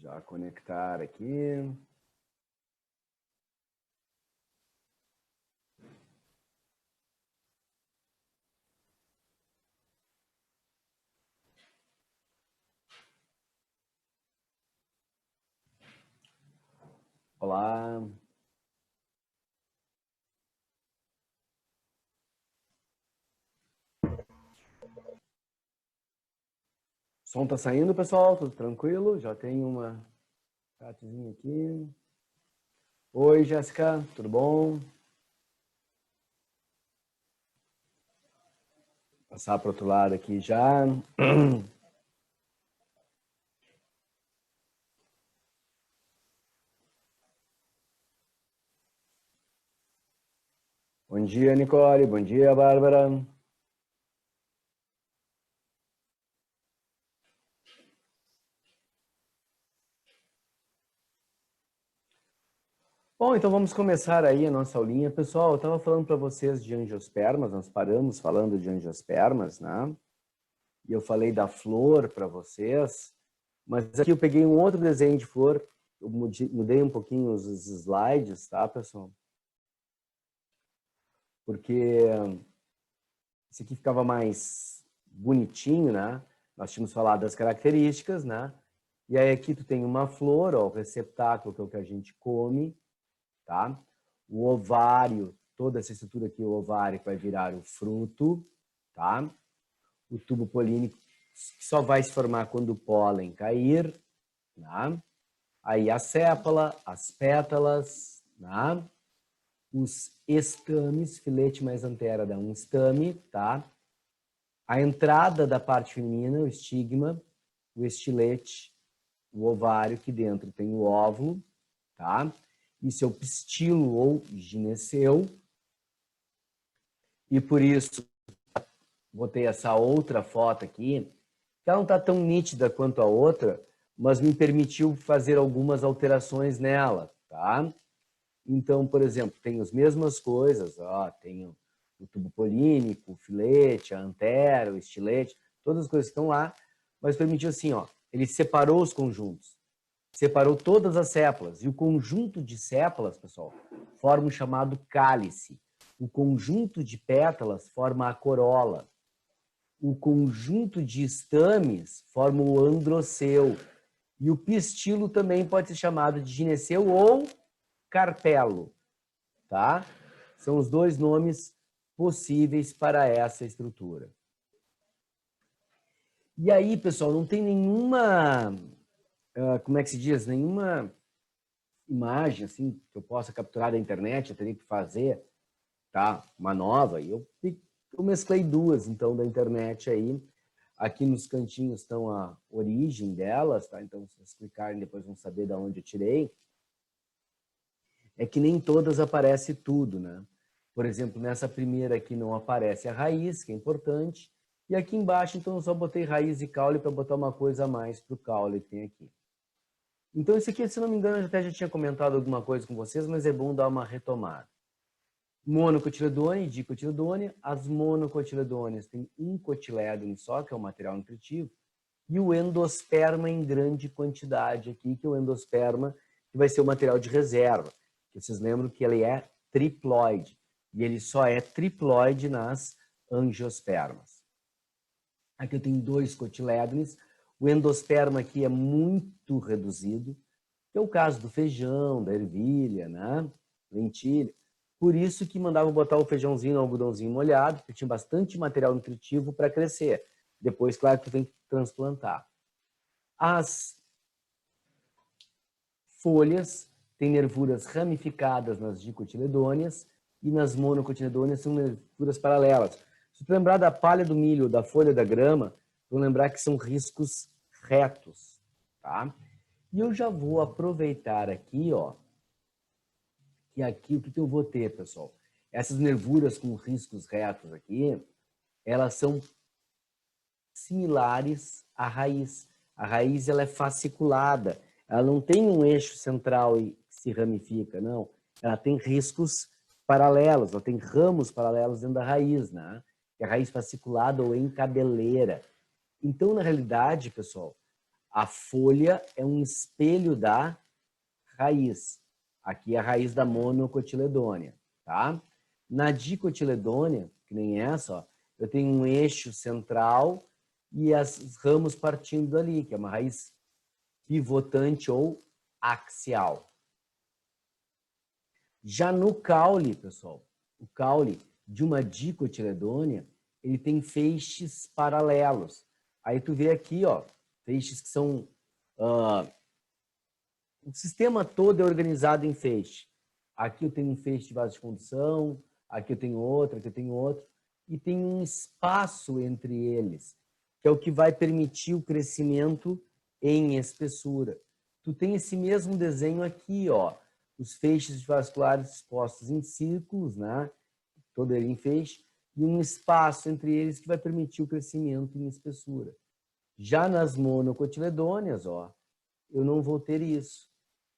Já conectar aqui. Olá. O som tá saindo, pessoal? Tudo tranquilo? Já tem uma chatzinha aqui. Oi, Jéssica, tudo bom? Passar para o outro lado aqui já. Bom dia, Nicole. Bom dia, Bárbara. Bom, então vamos começar aí a nossa aulinha. Pessoal, eu estava falando para vocês de angiospermas, nós paramos falando de angiospermas, né? E eu falei da flor para vocês, mas aqui eu peguei um outro desenho de flor, eu mudei um pouquinho os slides, tá, pessoal? Porque esse aqui ficava mais bonitinho, né? Nós tínhamos falado das características, né? E aí aqui tu tem uma flor, ó, o receptáculo, que é o que a gente come, tá? O ovário, toda essa estrutura aqui, o ovário que vai virar o fruto, tá? O tubo polínico que só vai se formar quando o pólen cair, tá? Aí a sépala, as pétalas, tá? Os estames, filete mais antera dá um estame, tá? A entrada da parte feminina, o estigma, o estilete, o ovário, que dentro tem o óvulo, tá? Isso é o pistilo ou gineceu. E por isso, botei essa outra foto aqui, que ela não está tão nítida quanto a outra, mas me permitiu fazer algumas alterações nela, tá? Então, por exemplo, tem as mesmas coisas, ó, tem o tubo polínico, o filete, a antera, o estilete, todas as coisas que estão lá, mas permitiu assim, ó, ele separou os conjuntos, separou todas as sépalas, e o conjunto de sépalas, pessoal, forma o chamado cálice. O conjunto de pétalas forma a corola. O conjunto de estames forma o androceu. E o pistilo também pode ser chamado de gineceu ou carpelo, tá? São os dois nomes possíveis para essa estrutura. E aí, pessoal, não tem nenhuma, como é que se diz, nenhuma imagem assim que eu possa capturar da internet, eu teria que fazer, tá? Uma nova, e eu mesclei duas, então, da internet aí. Aqui nos cantinhos estão a origem delas, tá? Então, se vocês clicarem, depois vão saber de onde eu tirei. É que nem todas aparece tudo, né? Por exemplo, nessa primeira aqui não aparece a raiz, que é importante. E aqui embaixo, então, eu só botei raiz e caule para botar uma coisa a mais para o caule que tem aqui. Então, isso aqui, se não me engano, eu até já tinha comentado alguma coisa com vocês, mas é bom dar uma retomada. Monocotiledônia e dicotiledônia. As monocotiledôneas têm um cotilédone só, que é o material nutritivo, e o endosperma em grande quantidade aqui, que é o endosperma que vai ser o material de reserva. Vocês lembram que ele é triploide, e ele só é triploide nas angiospermas. Aqui eu tenho dois cotilédones, o endosperma aqui é muito reduzido, que é o caso do feijão, da ervilha, né? Lentilha. Por isso que mandavam botar o feijãozinho no algodãozinho molhado, porque tinha bastante material nutritivo para crescer. Depois, claro que tem que transplantar. As folhas têm nervuras ramificadas nas dicotiledôneas e nas monocotiledôneas são nervuras paralelas. Se tu lembrar da palha do milho, da folha da grama, vão lembrar que são riscos retos, tá? E eu já vou aproveitar aqui, ó, que aqui o que eu vou ter, pessoal? Essas nervuras com riscos retos aqui, elas são similares à raiz. A raiz ela é fasciculada, ela não tem um eixo central e se ramifica, não. Ela tem riscos paralelos, ela tem ramos paralelos dentro da raiz, né? Que é a raiz fasciculada ou encabeleira. Então, na realidade, pessoal, A folha é um espelho da raiz. Aqui é a raiz da monocotiledônea, tá? Na dicotiledônea, que nem essa, ó, eu tenho um eixo central e os ramos partindo dali, que é uma raiz pivotante ou axial. Já no caule, pessoal, o caule de uma dicotiledônea, ele tem feixes paralelos. Aí tu vê aqui, ó, feixes que são... o sistema todo é organizado em feixe. Aqui eu tenho um feixe de vaso de condução, aqui eu tenho outro, aqui eu tenho outro. E tem um espaço entre eles, que é o que vai permitir o crescimento em espessura. Tu tem esse mesmo desenho aqui, ó. Os feixes vasculares expostos em círculos, né? Todo ele em feixe, e um espaço entre eles que vai permitir o crescimento em espessura. Já nas monocotiledôneas, ó, eu não vou ter isso.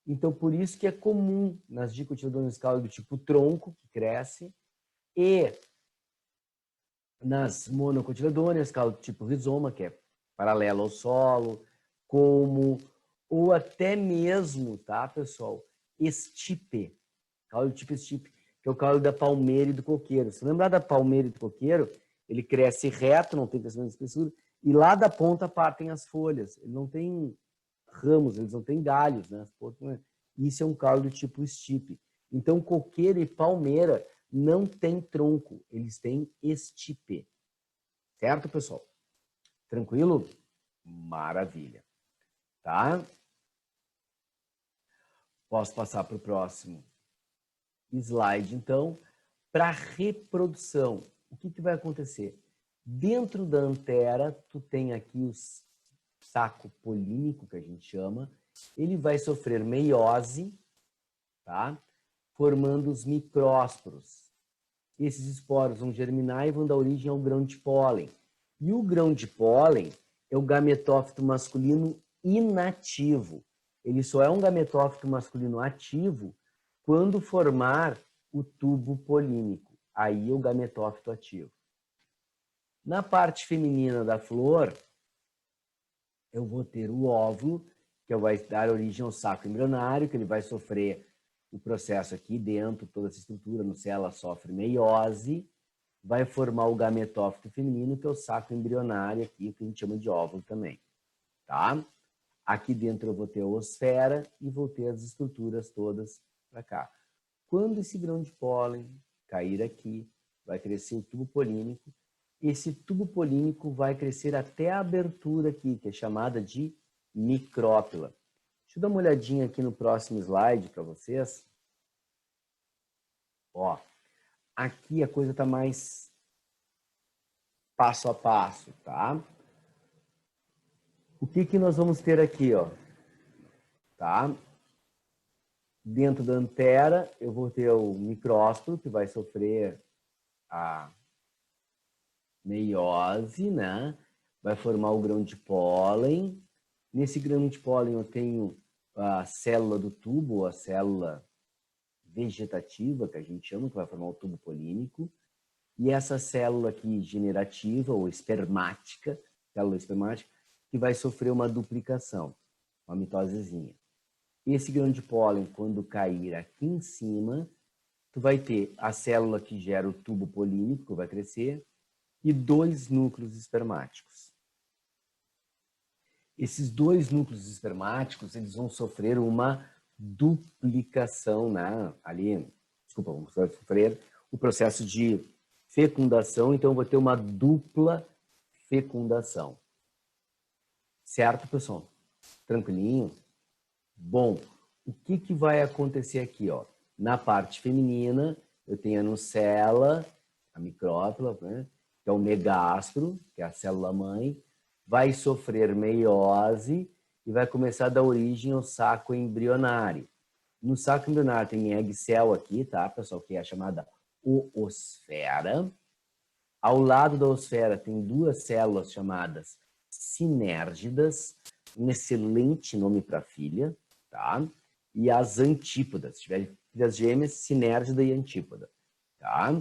Então, por isso que é comum nas dicotiledôneas caule do tipo tronco, que cresce, e nas monocotiledôneas caule do tipo rizoma, que é paralelo ao solo, como, ou até mesmo, tá, pessoal, estipe, caule do tipo estipe, que é o caule da palmeira e do coqueiro. Se lembrar da palmeira e do coqueiro, ele cresce reto, não tem crescimento de espessura, e lá da ponta partem as folhas. Ele não tem ramos, eles não têm galhos, né? Isso é um caule do tipo estipe. Então, coqueiro e palmeira não tem tronco, eles têm estipe. Certo, pessoal? Tranquilo? Maravilha. Tá? Posso passar para o próximo slide, então. Para reprodução, o que vai acontecer? Dentro da antera, tu tem aqui o saco polínico, que a gente chama. Ele vai sofrer meiose, tá? Formando os micrósporos. Esses esporos vão germinar e vão dar origem ao grão de pólen. E o grão de pólen é o gametófito masculino inativo. Ele só é um gametófito masculino ativo quando formar o tubo polínico. Aí é o gametófito ativo. Na parte feminina da flor, eu vou ter o óvulo, que vai dar origem ao saco embrionário, que ele vai sofrer o processo aqui dentro, toda essa estrutura, no céu ela sofre meiose, vai formar o gametófito feminino, que é o saco embrionário aqui, que a gente chama de óvulo também, tá? Aqui dentro eu vou ter a osfera e vou ter as estruturas todas para cá. Quando esse grão de pólen cair aqui, vai crescer o tubo polínico. Esse tubo polínico vai crescer até a abertura aqui, que é chamada de micrópila. Deixa eu dar uma olhadinha aqui no próximo slide para vocês. Ó, aqui a coisa está mais passo a passo, tá? O que nós vamos ter aqui, ó? Tá? Dentro da antera, eu vou ter o micrósporo, que vai sofrer a meiose, né? Vai formar o grão de pólen. Nesse grão de pólen eu tenho a célula do tubo, a célula vegetativa, que a gente chama, que vai formar o tubo polínico. E essa célula aqui generativa ou espermática, célula espermática, que vai sofrer uma duplicação, uma mitosezinha. Esse grão de pólen, quando cair aqui em cima, tu vai ter a célula que gera o tubo polínico, que vai crescer, e 2 núcleos espermáticos. Esses 2 núcleos espermáticos, eles vão sofrer uma duplicação, né? Ali, desculpa, vão sofrer o processo de fecundação, então eu vou ter uma dupla fecundação. Certo, pessoal? Tranquilinho? Bom, o que vai acontecer aqui, ó? Na parte feminina, eu tenho a nucela, a micrópila, né? Que é o megásporo, que é a célula-mãe, vai sofrer meiose e vai começar a dar origem ao saco embrionário. No saco embrionário tem egg cell aqui, tá, pessoal? Que é a chamada oosfera. Ao lado da oosfera tem 2 células chamadas sinérgidas, um excelente nome para filha, tá? E as antípodas, se tiver filhas gêmeas, sinérgida e antípoda, tá?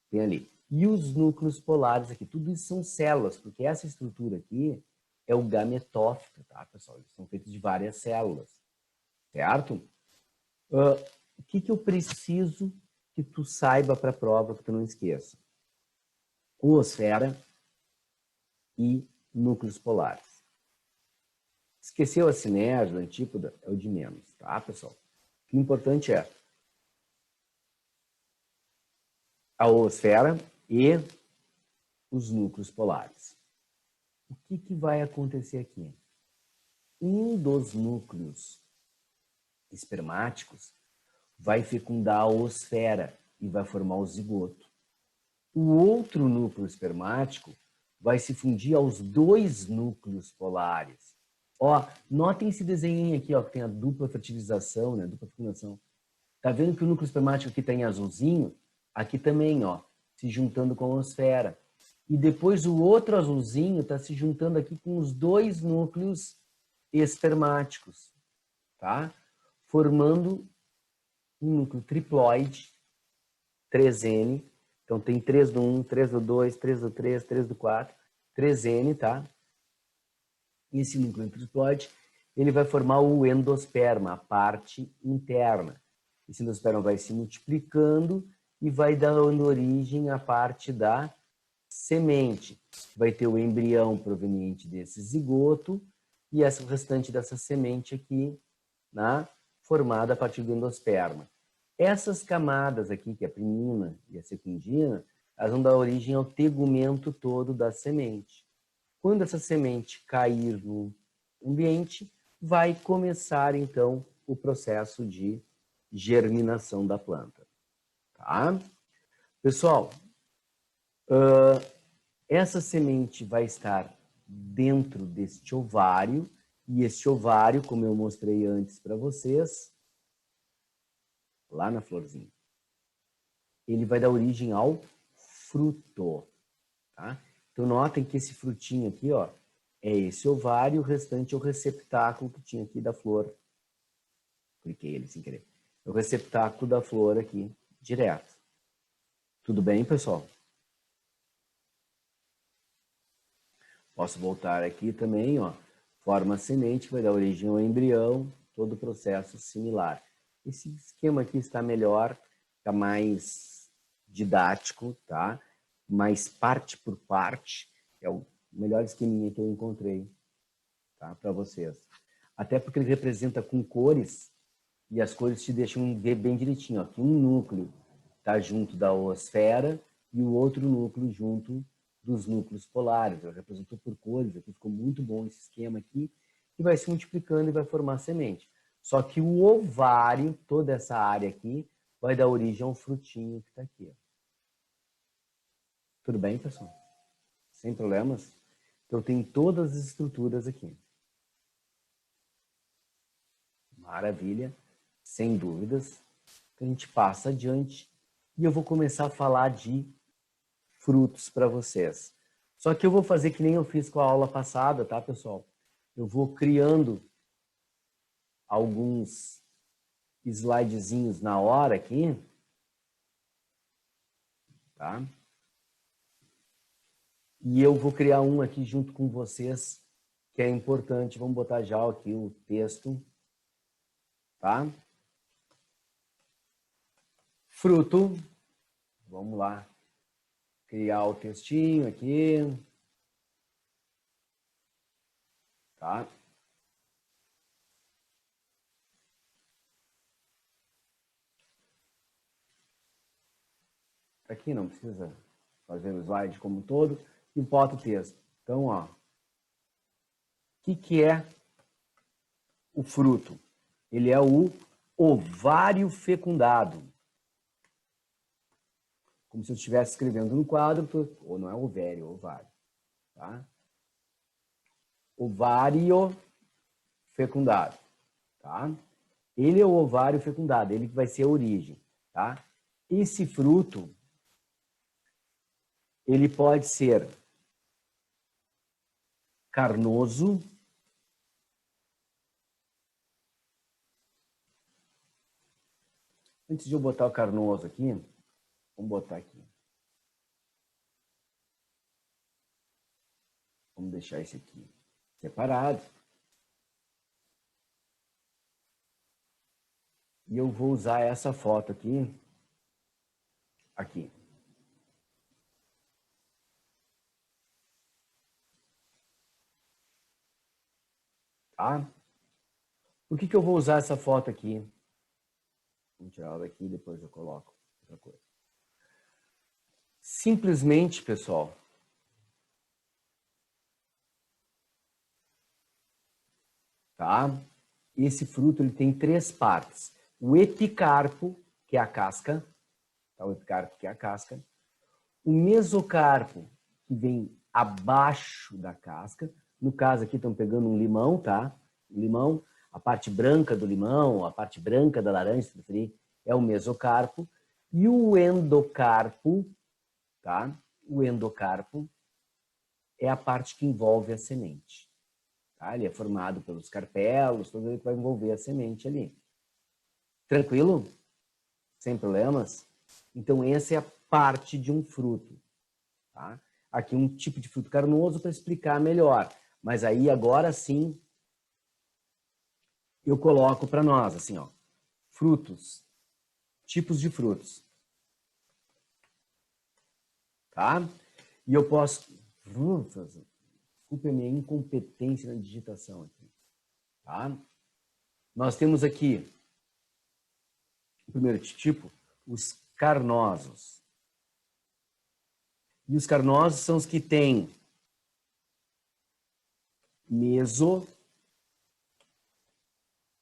Tem ali. E os núcleos polares aqui, tudo isso são células, porque essa estrutura aqui é o gametófito, tá, pessoal? Eles são feitos de várias células, certo? O que eu preciso que tu saiba para a prova, que tu não esqueça? Oosfera e núcleos polares. Esqueceu a sinergia, a antípoda? É o de menos, tá, pessoal? O que é importante é a oosfera e os núcleos polares. O que vai acontecer aqui? Um dos núcleos espermáticos vai fecundar a oosfera e vai formar o zigoto. O outro núcleo espermático vai se fundir aos dois núcleos polares. Ó, notem esse desenho aqui, ó, que tem a dupla fertilização, né, dupla fecundação. Tá vendo que o núcleo espermático aqui está em azulzinho? Aqui também, ó, se juntando com a oosfera. E depois o outro azulzinho está se juntando aqui com os dois núcleos espermáticos, tá? Formando um núcleo triploide, 3N. Então tem 3 do 1, 3 do 2, 3 do 3, 3 do 4, 3N, tá? E esse núcleo triploide, ele vai formar o endosperma, a parte interna. Esse endosperma vai se multiplicando e vai dando origem à parte da semente. Vai ter o embrião proveniente desse zigoto e o restante dessa semente aqui, né, formada a partir do endosperma. Essas camadas aqui, que é a primina e a secundina, elas vão dar origem ao tegumento todo da semente. Quando essa semente cair no ambiente, vai começar, então, o processo de germinação da planta. Tá? Pessoal, essa semente vai estar dentro deste ovário, e este ovário, como eu mostrei antes para vocês, lá na florzinha, ele vai dar origem ao fruto. Tá? Então, notem que esse frutinho aqui, ó, é esse ovário, o restante é o receptáculo que tinha aqui da flor. Cliquei ele sem querer. É o receptáculo da flor aqui, direto. Tudo bem, pessoal? Posso voltar aqui também, ó. Forma a semente, que vai dar origem ao embrião, todo o processo similar. Esse esquema aqui está melhor, está mais didático, tá? Mais parte por parte. É o melhor esqueminha que eu encontrei, tá? Para vocês. Até porque ele representa com cores, e as cores te deixam ver bem direitinho, ó, que um núcleo está junto da oosfera e o outro núcleo junto dos núcleos polares. Ela representou por cores, aqui ficou muito bom esse esquema aqui, que vai se multiplicando e vai formar semente. Só que o ovário, toda essa área aqui, vai dar origem ao frutinho que está aqui. Ó. Tudo bem, pessoal? Sem problemas? Então, tem todas as estruturas aqui. Maravilha, sem dúvidas. Então, a gente passa adiante e eu vou começar a falar de frutos para vocês. Só que eu vou fazer que nem eu fiz com a aula passada, tá, pessoal? Eu vou criando alguns slidezinhos na hora aqui, tá? E eu vou criar um aqui junto com vocês, que é importante. Vamos botar já aqui o texto, tá? Fruto. Vamos lá. Criar o textinho aqui. Tá? Aqui não precisa fazer o slide como um todo. E bota o texto. Então, ó. O que é o fruto? Ele é o ovário fecundado. Como se eu estivesse escrevendo no quadro, ou não é ovário, é ovário. Tá? Ovário fecundado. Tá? Ele é o ovário fecundado, ele que vai ser a origem. Tá? Esse fruto, ele pode ser carnoso, antes de eu botar o carnoso aqui, vamos botar aqui. Vamos deixar esse aqui. separado. E eu vou usar essa foto aqui. Aqui. Tá? Por que eu vou usar essa foto aqui? Vou tirar ela daqui e depois eu coloco outra coisa. Simplesmente, pessoal, tá? Esse fruto ele tem 3 partes. O epicarpo, que é a casca, tá? O epicarpo, que é a casca. O mesocarpo, que vem abaixo da casca. No caso aqui estão pegando um limão, tá? O limão, a parte branca do limão, a parte branca da laranja, se preferir, é o mesocarpo. E o endocarpo, tá? O endocarpo é a parte que envolve a semente. Tá? Ele é formado pelos carpelos, tudo ele que vai envolver a semente ali. Tranquilo? Sem problemas? Então, essa é a parte de um fruto. Tá? Aqui um tipo de fruto carnoso para explicar melhor. Mas aí, agora sim, eu coloco para nós, assim, ó, frutos, tipos de frutos. Tá? E eu posso... Desculpe a minha incompetência na digitação aqui. Tá? Nós temos aqui, o primeiro tipo, os carnosos. E os carnosos são os que têm meso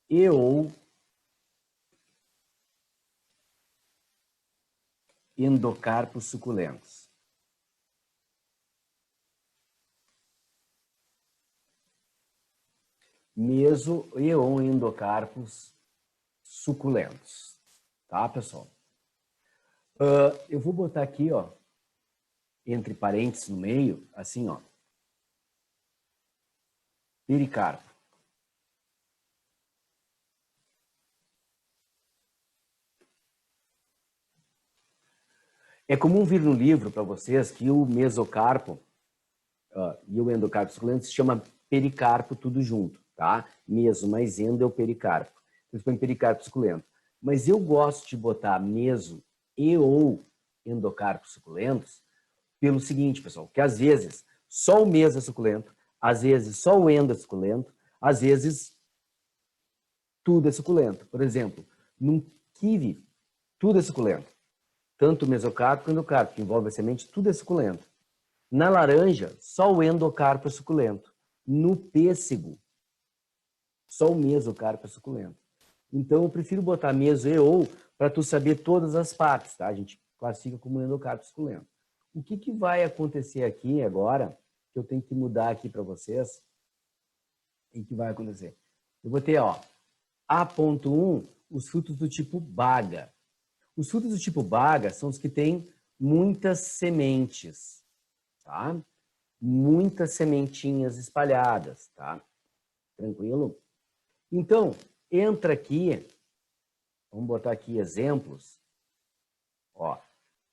e ou endocarpos suculentos. Meso e ou endocarpos suculentos. Tá, pessoal? Eu vou botar aqui, ó, entre parênteses no meio, assim, ó, pericarpo. É comum vir no livro para vocês que o mesocarpo e o endocarpo suculento se chama pericarpo tudo junto, tá? Meso mais endo é o pericarpo. Eles põem pericarpo suculento. Mas eu gosto de botar meso e ou endocarpos suculentos pelo seguinte, pessoal, que às vezes só o meso é suculento, às vezes só o endo é suculento, às vezes tudo é suculento. Por exemplo, num kiwi, tudo é suculento. Tanto o mesocarpo quanto o endocarpo, que envolve a semente, tudo é suculento. Na laranja, só o endocarpo é suculento. No pêssego, só o mesocarpo é suculento. Então, eu prefiro botar meso e ou para tu saber todas as partes, tá? A gente classifica como endocarpo suculento. O que vai acontecer aqui agora, que eu tenho que mudar aqui para vocês, e que vai acontecer? Eu vou ter, ó, A.1, os frutos do tipo baga. Os frutos do tipo baga são os que têm muitas sementes, tá? Muitas sementinhas espalhadas, tá? Tranquilo? Então, entra aqui, vamos botar aqui exemplos, ó,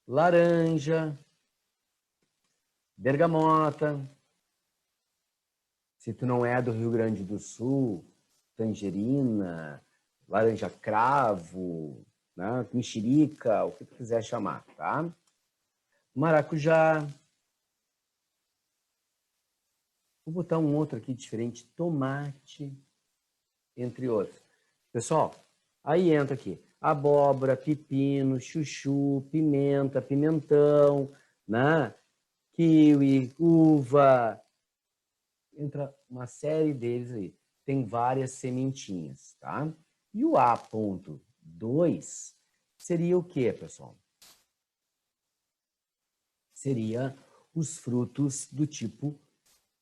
laranja, bergamota, se tu não é do Rio Grande do Sul, tangerina, laranja cravo, né, mexerica, o que tu quiser chamar, tá? Maracujá. Vou botar um outro aqui diferente, tomate, entre outros. Pessoal, aí entra aqui abóbora, pepino, chuchu, pimenta, pimentão, né? Kiwi, uva. Entra uma série deles aí. Tem várias sementinhas, tá? E o A.2 seria o quê, pessoal? Seria os frutos do tipo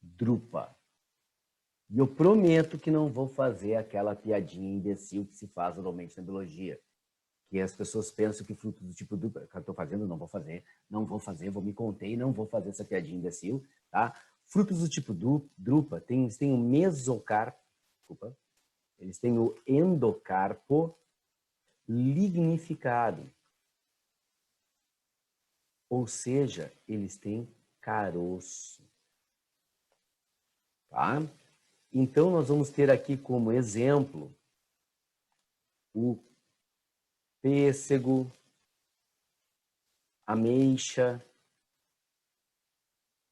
drupa. E eu prometo que não vou fazer aquela piadinha imbecil que se faz normalmente na biologia. Que as pessoas pensam que frutos do tipo drupa, que eu estou fazendo, não vou fazer, vou me conter e não vou fazer essa piadinha imbecil, tá? Frutos do tipo drupa, eles têm o mesocarpo, desculpa, eles têm o endocarpo lignificado. Ou seja, eles têm caroço. Tá? Então, nós vamos ter aqui como exemplo o pêssego, ameixa,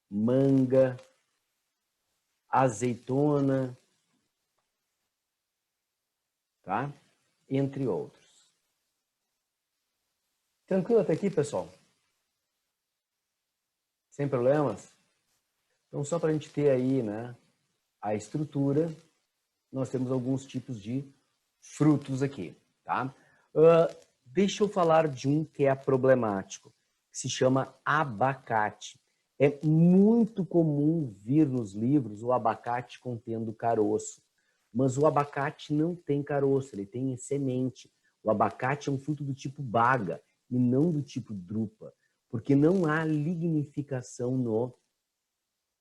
manga, azeitona, tá? Entre outros. Tranquilo até aqui, pessoal? Sem problemas? Então, só para a gente ter aí, né, a estrutura, nós temos alguns tipos de frutos aqui, tá? Deixa eu falar de um que é problemático, que se chama abacate. É muito comum vir nos livros o abacate contendo caroço, mas o abacate não tem caroço, ele tem semente. O abacate é um fruto do tipo baga e não do tipo drupa, porque não há lignificação no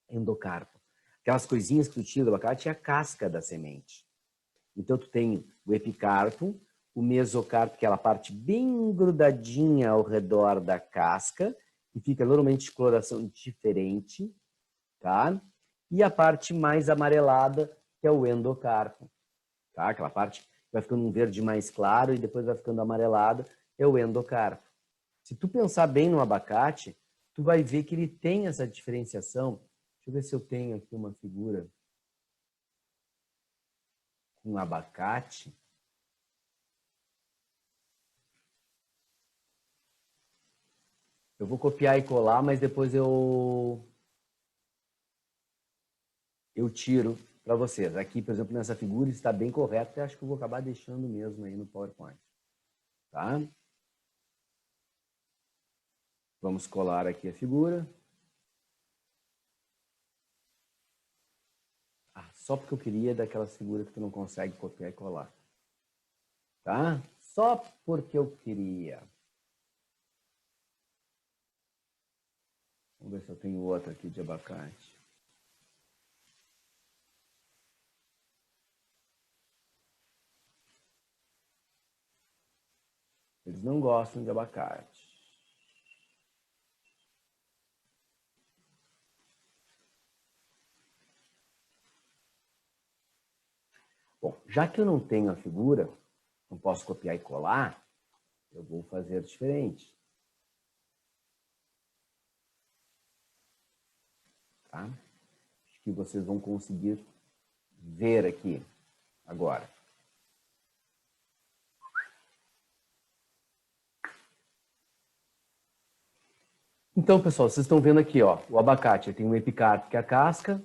endocarpo. Aquelas coisinhas que tu tira do abacate é a casca da semente. Então, tu tem o epicarpo, o mesocarpo, que é a parte bem grudadinha ao redor da casca, que fica normalmente de coloração diferente, tá? E a parte mais amarelada, que é o endocarpo, tá? Aquela parte vai ficando um verde mais claro e depois vai ficando amarelado, é o endocarpo. Se tu pensar bem no abacate, tu vai ver que ele tem essa diferenciação. Deixa eu ver se eu tenho aqui uma figura com abacate. Eu vou copiar e colar, mas depois eu tiro para vocês. Aqui, por exemplo, nessa figura está bem correto, e acho que eu vou acabar deixando mesmo aí no PowerPoint. Tá? Vamos colar aqui a figura. Só porque eu queria daquelas figuras que tu não consegue copiar e colar. Tá? Só porque eu queria. Vamos ver se eu tenho outra aqui de abacate. Eles não gostam de abacate. Bom, já que eu não tenho a figura, não posso copiar e colar, eu vou fazer diferente. Tá? Acho que vocês vão conseguir ver aqui agora. Então, pessoal, vocês estão vendo aqui, ó, o abacate tem o epicarpo, que é a casca,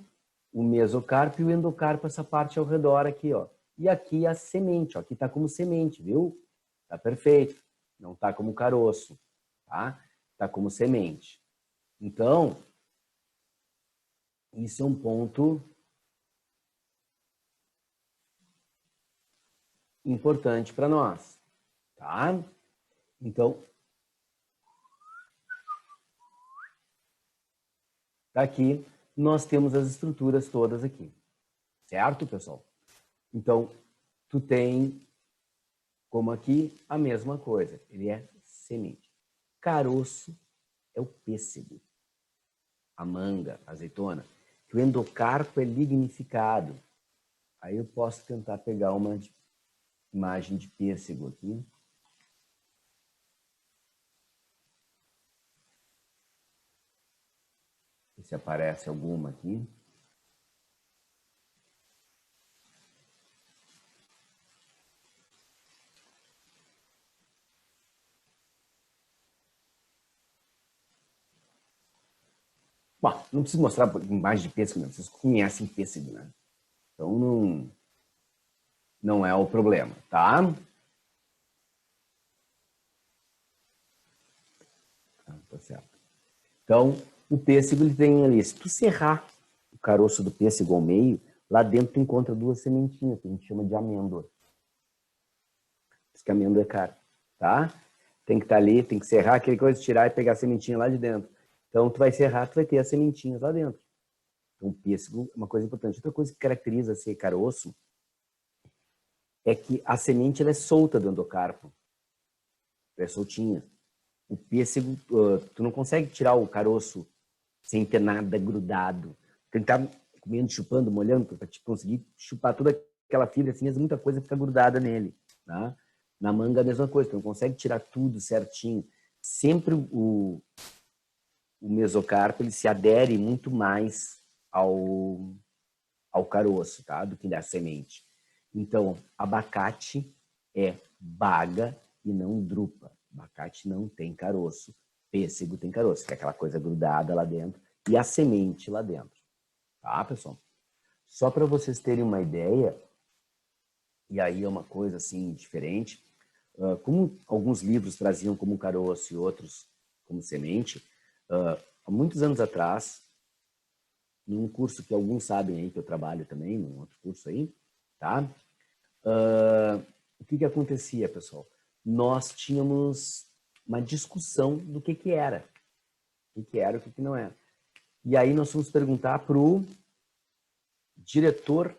o mesocarpo e o endocarpo, essa parte ao redor aqui, ó. E aqui a semente, ó, aqui tá como semente, viu? Tá perfeito. Não tá como caroço, tá? Tá como semente. Então, isso é um ponto importante para nós, tá? Então, aqui nós temos as estruturas todas aqui, certo, pessoal? Então, tu tem, como aqui, a mesma coisa. Ele é semente. Caroço é o pêssego, a manga, a azeitona. O endocarpo é lignificado. Aí eu posso tentar pegar uma imagem de pêssego aqui. Ver se aparece alguma aqui. Bom, não preciso mostrar imagem de pêssego, não. Vocês conhecem pêssego, né? Então não é o problema, tá? Tá certo. Então, o pêssego ele tem ali, se tu serrar o caroço do pêssego ao meio, lá dentro tu encontra duas sementinhas, que a gente chama de amêndoa. Por isso que amêndoa é cara, tá? Tem que estar ali, tem que serrar aquele coisa, tirar e pegar a sementinha lá de dentro. Então, tu vai serrar, tu vai ter as sementinhas lá dentro. Então, o pêssego é uma coisa importante. Outra coisa que caracteriza ser caroço é que a semente ela é solta do endocarpo. É soltinha. O pêssego, tu não consegue tirar o caroço sem ter nada grudado. Tentar comendo, chupando, molhando, para te conseguir chupar toda aquela fibra, assim, muita coisa fica grudada nele, tá? Na manga a mesma coisa, tu não consegue tirar tudo certinho. Sempre o mesocarpo, ele se adere muito mais ao caroço, tá? Do que da semente. Então, abacate é baga e não drupa. Abacate não tem caroço. Pêssego tem caroço, que é aquela coisa grudada lá dentro, e a semente lá dentro. Tá, pessoal? Só para vocês terem uma ideia, e aí é uma coisa assim diferente, como alguns livros traziam como caroço e outros como semente, há muitos anos atrás, num curso que alguns sabem aí que eu trabalho também, num outro curso aí, tá? O que acontecia, pessoal? Nós tínhamos uma discussão do que era. O que era, o que não era. E aí nós fomos perguntar para o diretor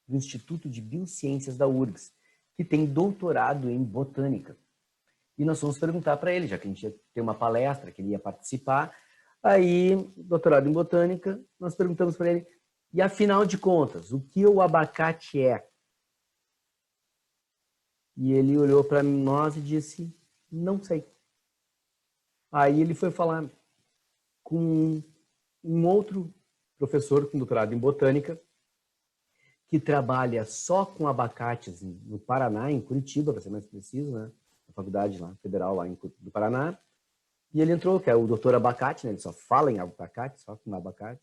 do Instituto de Biociências da URGS, que tem doutorado em botânica. E nós fomos perguntar para ele, já que a gente ia ter uma palestra, que ele ia participar. Aí, doutorado em botânica, nós perguntamos para ele, e afinal de contas, o que o abacate é? E ele olhou para nós e disse, não sei. Aí ele foi falar com um outro professor com doutorado em botânica, que trabalha só com abacates no Paraná, em Curitiba, para ser mais preciso, né? Na faculdade lá, federal lá do Paraná. E ele entrou, que é o doutor abacate, né? Ele só fala em abacate, só com abacate.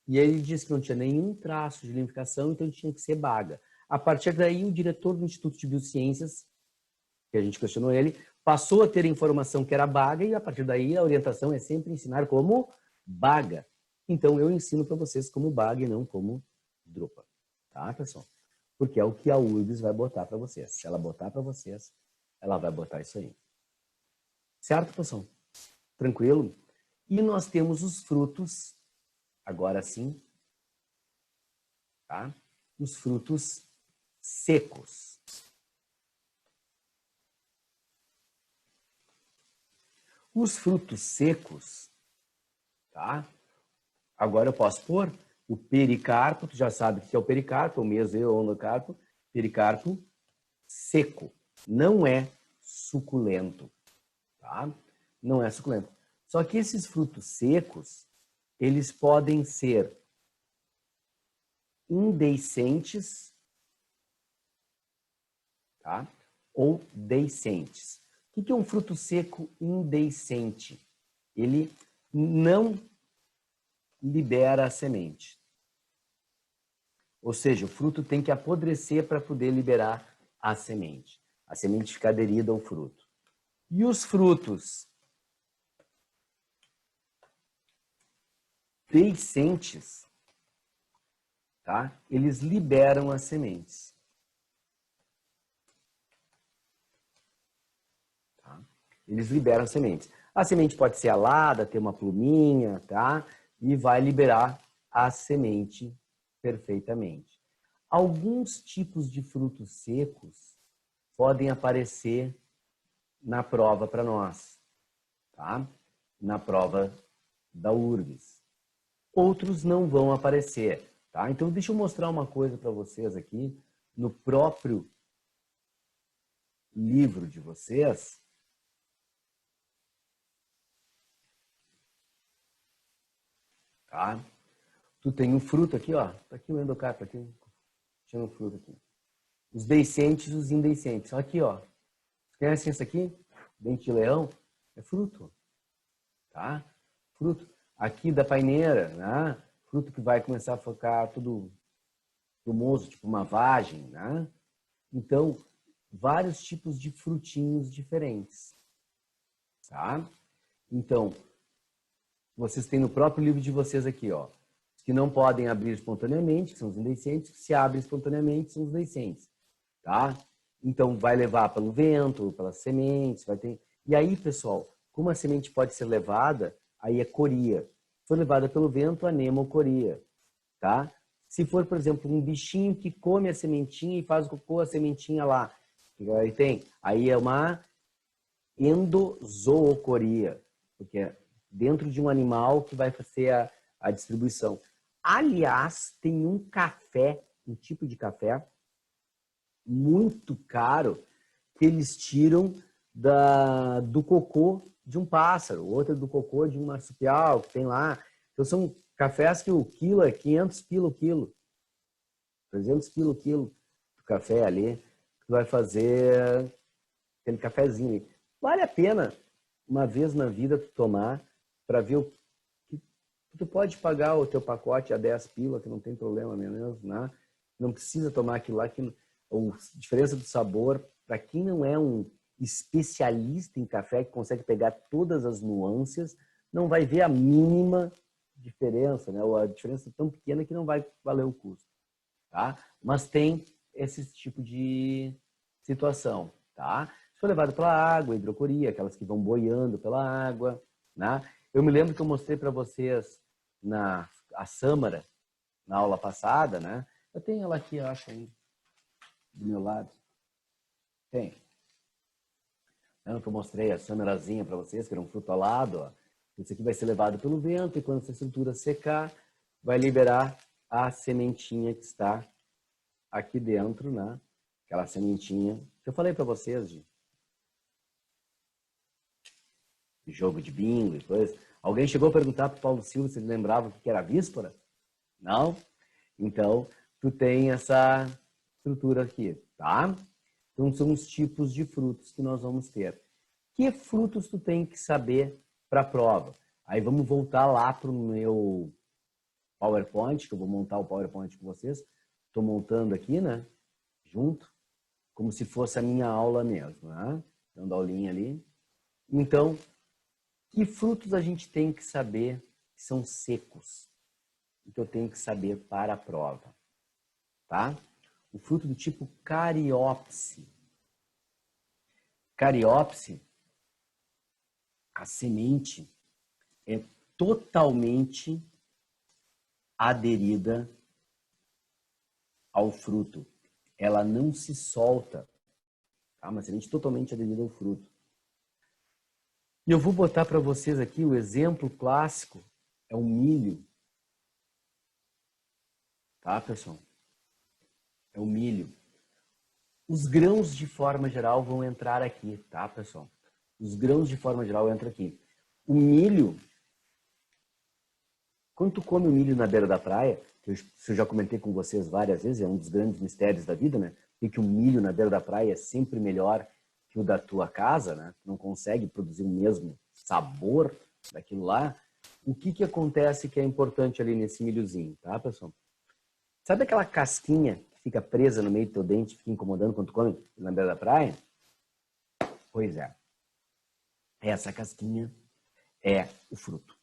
E ele disse que não tinha nenhum traço de lignificação, então tinha que ser baga. A partir daí, o diretor do Instituto de Biociências, que a gente questionou ele, passou a ter informação que era baga, e a partir daí a orientação é sempre ensinar como baga. Então eu ensino para vocês como baga e não como drupa. Tá, pessoal? Porque é o que a URGS vai botar para vocês. Se ela botar para vocês, ela vai botar isso aí. Certo, pessoal? Tranquilo? E nós temos os frutos, agora sim, tá? Os frutos secos. Os frutos secos, tá? Agora eu posso pôr o pericarpo, tu já sabe o que é o pericarpo, o mesocarpo, pericarpo seco. Não é suculento, tá? Não é suculento. Só que esses frutos secos, eles podem ser indeiscentes, tá? Ou deiscentes. O que é um fruto seco indeiscente? Ele não libera a semente. Ou seja, o fruto tem que apodrecer para poder liberar a semente. A semente fica aderida ao fruto. E os frutos deiscentes, tá? Eles liberam as sementes. Tá? Eles liberam as sementes. A semente pode ser alada, ter uma pluminha, tá? E vai liberar a semente perfeitamente. Alguns tipos de frutos secos podem aparecer na prova para nós, tá? Na prova da URGS. Outros não vão aparecer, tá? Então deixa eu mostrar uma coisa para vocês aqui no próprio livro de vocês. Tá? Tu tem um fruto aqui, ó. Tá aqui o endocarpo, aqui. Tinha um fruto aqui. Os deiscentes e os indeiscentes. Aqui, ó. Conhecem isso aqui? Dente de leão? É fruto. Tá? Fruto. Aqui da paineira, né? Fruto que vai começar a ficar tudo plumoso, tipo uma vagem, né? Então, vários tipos de frutinhos diferentes. Tá? Então, vocês têm no próprio livro de vocês aqui, ó. Os que não podem abrir espontaneamente, que são os indeiscentes, que se abrem espontaneamente, são os deiscentes, tá? Então, vai levar pelo vento, pelas sementes, vai ter... E aí, pessoal, como a semente pode ser levada, aí é coria. Se for levada pelo vento, anemocoria, tá? Se for, por exemplo, um bichinho que come a sementinha e faz cocô a sementinha lá, que aí tem? Aí é uma endozoocoria, porque é dentro de um animal que vai fazer a distribuição. Aliás, tem um café, um tipo de café muito caro que eles tiram do cocô de um pássaro, outro do cocô de um marsupial que tem lá. Então são cafés que o quilo é 500 pila o quilo, 300 pila o quilo do café ali, que tu vai fazer aquele cafezinho. Vale a pena uma vez na vida tu tomar para ver o que tu pode pagar o teu pacote a 10 pila, que não tem problema mesmo, né? Não precisa tomar aquilo lá, que a diferença do sabor, para quem não é um especialista em café, que consegue pegar todas as nuances, não vai ver a mínima diferença, né? Ou a diferença é tão pequena que não vai valer o custo, tá? Mas tem esse tipo de situação, tá? Se for levado pela água, hidrocoria, aquelas que vão boiando pela água, né? Eu me lembro que eu mostrei para vocês a sâmara na aula passada, né? Eu tenho ela aqui, eu acho, ainda, do meu lado. Tem. Que eu mostrei a sâmarazinha para vocês, que era um fruto alado, ó. Isso aqui vai ser levado pelo vento e quando essa estrutura secar, vai liberar a sementinha que está aqui dentro, né? Aquela sementinha que eu falei para vocês de jogo de bingo e coisa. Alguém chegou a perguntar para o Paulo Silva se ele lembrava o que era a víspora? Não? Então, tu tem essa estrutura aqui, tá? Então, são os tipos de frutos que nós vamos ter. Que frutos tu tem que saber para a prova? Aí vamos voltar lá para o meu PowerPoint, que eu vou montar o PowerPoint com vocês. Estou montando aqui, né? Junto, como se fosse a minha aula mesmo, né? Dando aulinha ali. Então, que frutos a gente tem que saber que são secos? E que eu tenho que saber para a prova, tá? O fruto do tipo cariópse. Cariópse, a semente é totalmente aderida ao fruto. Ela não se solta. Tá? Uma semente totalmente aderida ao fruto. E eu vou botar para vocês aqui o exemplo clássico, é o milho. Tá, pessoal? É o milho. Os grãos, de forma geral, vão entrar aqui, tá, pessoal? Os grãos, de forma geral, entram aqui. O milho, quando tu come o milho na beira da praia, que eu já comentei com vocês várias vezes, é um dos grandes mistérios da vida, né? E que o milho na beira da praia é sempre melhor que o da tua casa, né? Tu não consegue produzir o mesmo sabor daquilo lá. O que acontece que é importante ali nesse milhozinho, tá, pessoal? Sabe aquela casquinha que fica presa no meio do teu dente, fica incomodando quando tu come na beira da praia? Pois é. Essa casquinha é o fruto.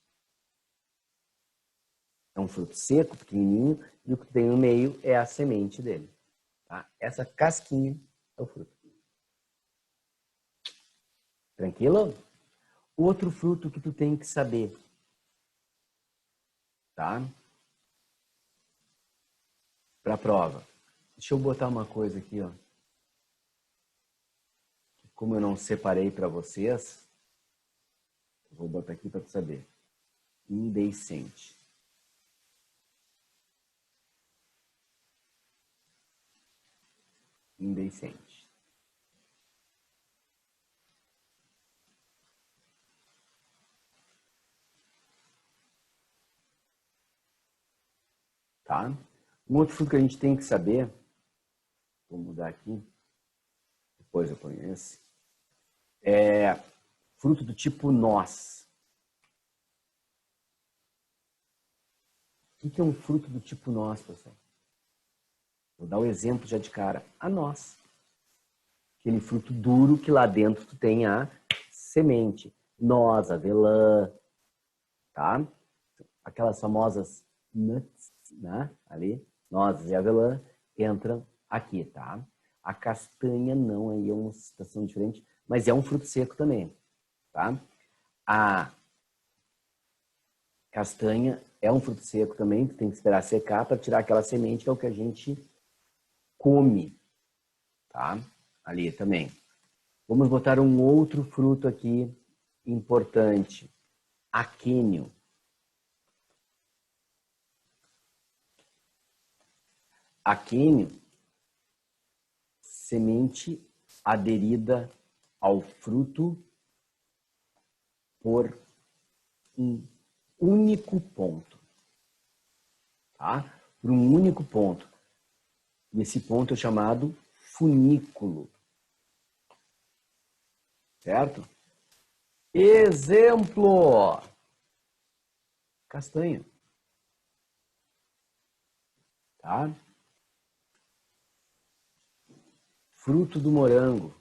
É um fruto seco, pequenininho, e o que tem no meio é a semente dele. Tá? Essa casquinha é o fruto. Tranquilo? Outro fruto que tu tem que saber. Tá? Para a prova. Deixa eu botar uma coisa aqui, ó. Como eu não separei para vocês, vou botar aqui para tu saber. Indeiscente. Indeiscente. Tá? Um outro fruto que a gente tem que saber, vou mudar aqui, depois eu ponho esse, é fruto do tipo noz. O que é um fruto do tipo noz, pessoal? Vou dar um exemplo já de cara. A noz. Aquele fruto duro que lá dentro tu tem a semente. Noz, avelã, tá? Aquelas famosas nuts, né? Ali, nozes e avelã, entram aqui, tá? A castanha não, aí é uma situação diferente, mas é um fruto seco também, tá? A castanha é um fruto seco também, tu tem que esperar secar para tirar aquela semente, que é o que a gente come, tá? Ali também. Vamos botar um outro fruto aqui importante. Aquênio. aquênio, semente aderida ao fruto por um único ponto, tá? Por um único ponto. E esse ponto é chamado funículo, certo? Exemplo: castanha, tá? Fruto do morango.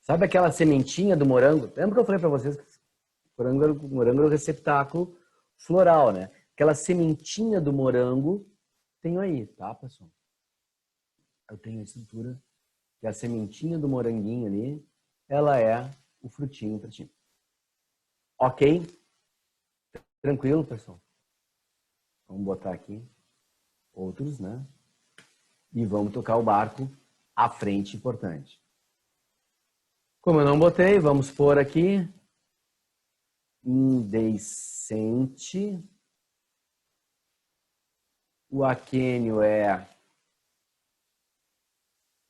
Sabe aquela sementinha do morango? Lembra que eu falei para vocês que o morango era o receptáculo floral, né? Aquela sementinha do morango, tenho aí, tá, pessoal? Eu tenho a estrutura que a sementinha do moranguinho ali, ela é o frutinho para ti. Ok? Tranquilo, pessoal? Vamos botar aqui outros, né? E vamos tocar o barco à frente, importante. Como eu não botei, vamos pôr aqui indecente. O aquênio é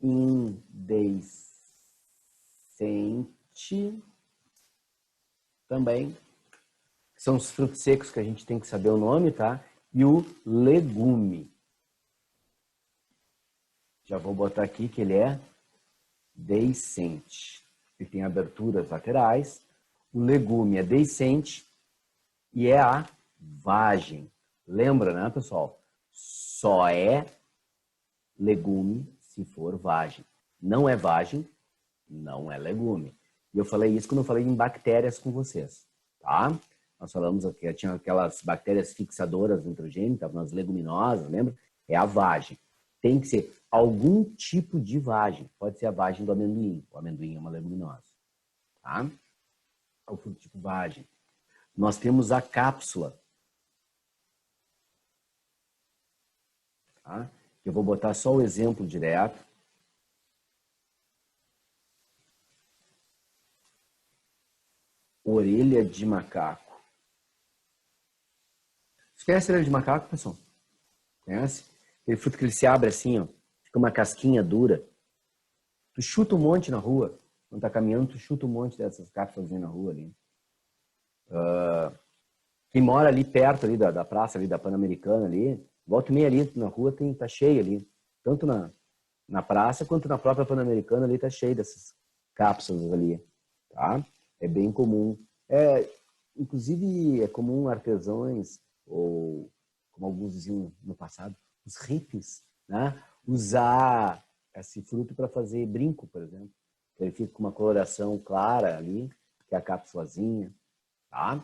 indecente também. São os frutos secos que a gente tem que saber o nome, tá? E o legume. Já vou botar aqui que ele é deiscente. Ele tem aberturas laterais. O legume é deiscente e é a vagem. Lembra, né, pessoal? Só é legume se for vagem. Não é vagem, não é legume. E eu falei isso quando eu falei em bactérias com vocês, tá? Nós falamos que tinha aquelas bactérias fixadoras do nitrogênio, estavam nas leguminosas, lembra? É a vagem. Tem que ser algum tipo de vagem. Pode ser a vagem do amendoim. O amendoim é uma leguminosa, tá? É o fruto tipo vagem. Nós temos a cápsula, tá? Eu vou botar só o exemplo direto. Orelha de macaco. Você conhece a orelha de macaco, pessoal? Conhece? Aquele fruto que ele se abre assim, ó. Fica uma casquinha dura. Tu chuta um monte na rua. Quando tá caminhando, tu chuta um monte dessas cápsulas na rua ali. Quem mora ali perto ali da praça ali da Pan-Americana ali, volta e meia ali na rua tá cheio ali. Tanto na praça quanto na própria Pan-Americana ali tá cheio dessas cápsulas ali, tá? É bem comum. Inclusive é comum artesãos, ou como alguns diziam no passado, os hippies, né? Usar esse fruto para fazer brinco, por exemplo. Ele fica com uma coloração clara ali, que é a cápsulazinha, tá?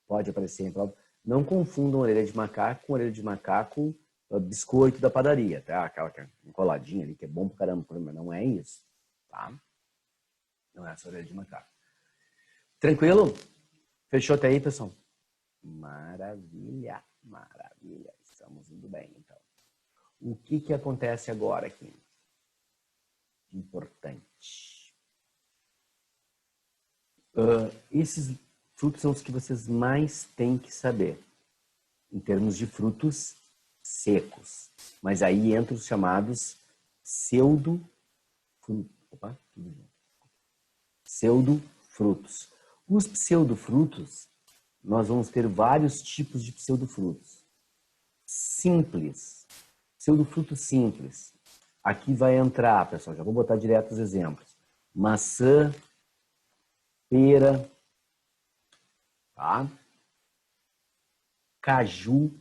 Pode aparecer em prova. Não confundam orelha de macaco com orelha de macaco biscoito da padaria, tá? Aquela que é encoladinha ali, que é bom pra caramba, mas não é isso, tá? Não é essa orelha de macaco. Tranquilo? Fechou até aí, pessoal? Maravilha, maravilha. Estamos indo bem, então. O que acontece agora aqui? Importante. Esses frutos são os que vocês mais têm que saber, em termos de frutos secos. Mas aí entram os chamados pseudofrutos. Os pseudofrutos, nós vamos ter vários tipos de pseudofrutos. Simples. Pseudofruto simples. Aqui vai entrar, pessoal, já vou botar direto os exemplos. Maçã, pera, tá? Caju,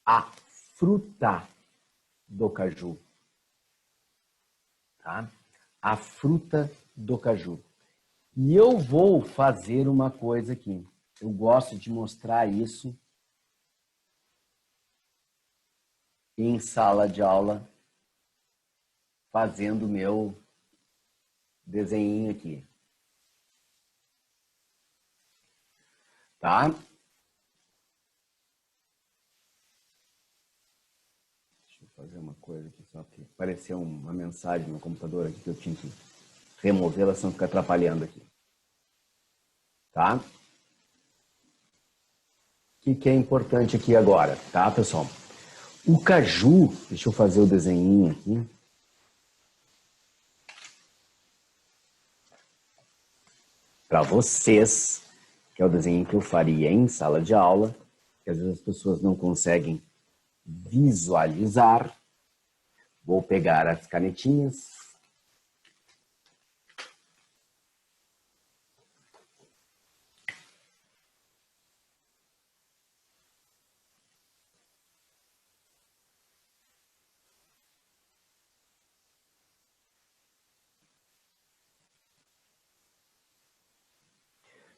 a fruta do caju, tá? A fruta do caju. E eu vou fazer uma coisa aqui. Eu gosto de mostrar isso em sala de aula, fazendo o meu desenho aqui. Tá? Deixa eu fazer uma coisa aqui, só que apareceu uma mensagem no computador aqui que eu tinha que removê-la, senão fica atrapalhando aqui. Tá? O que é importante aqui agora, tá, pessoal? O caju, deixa eu fazer o desenhinho aqui. Para vocês, que é o desenho que eu faria em sala de aula, que às vezes as pessoas não conseguem visualizar. Vou pegar as canetinhas.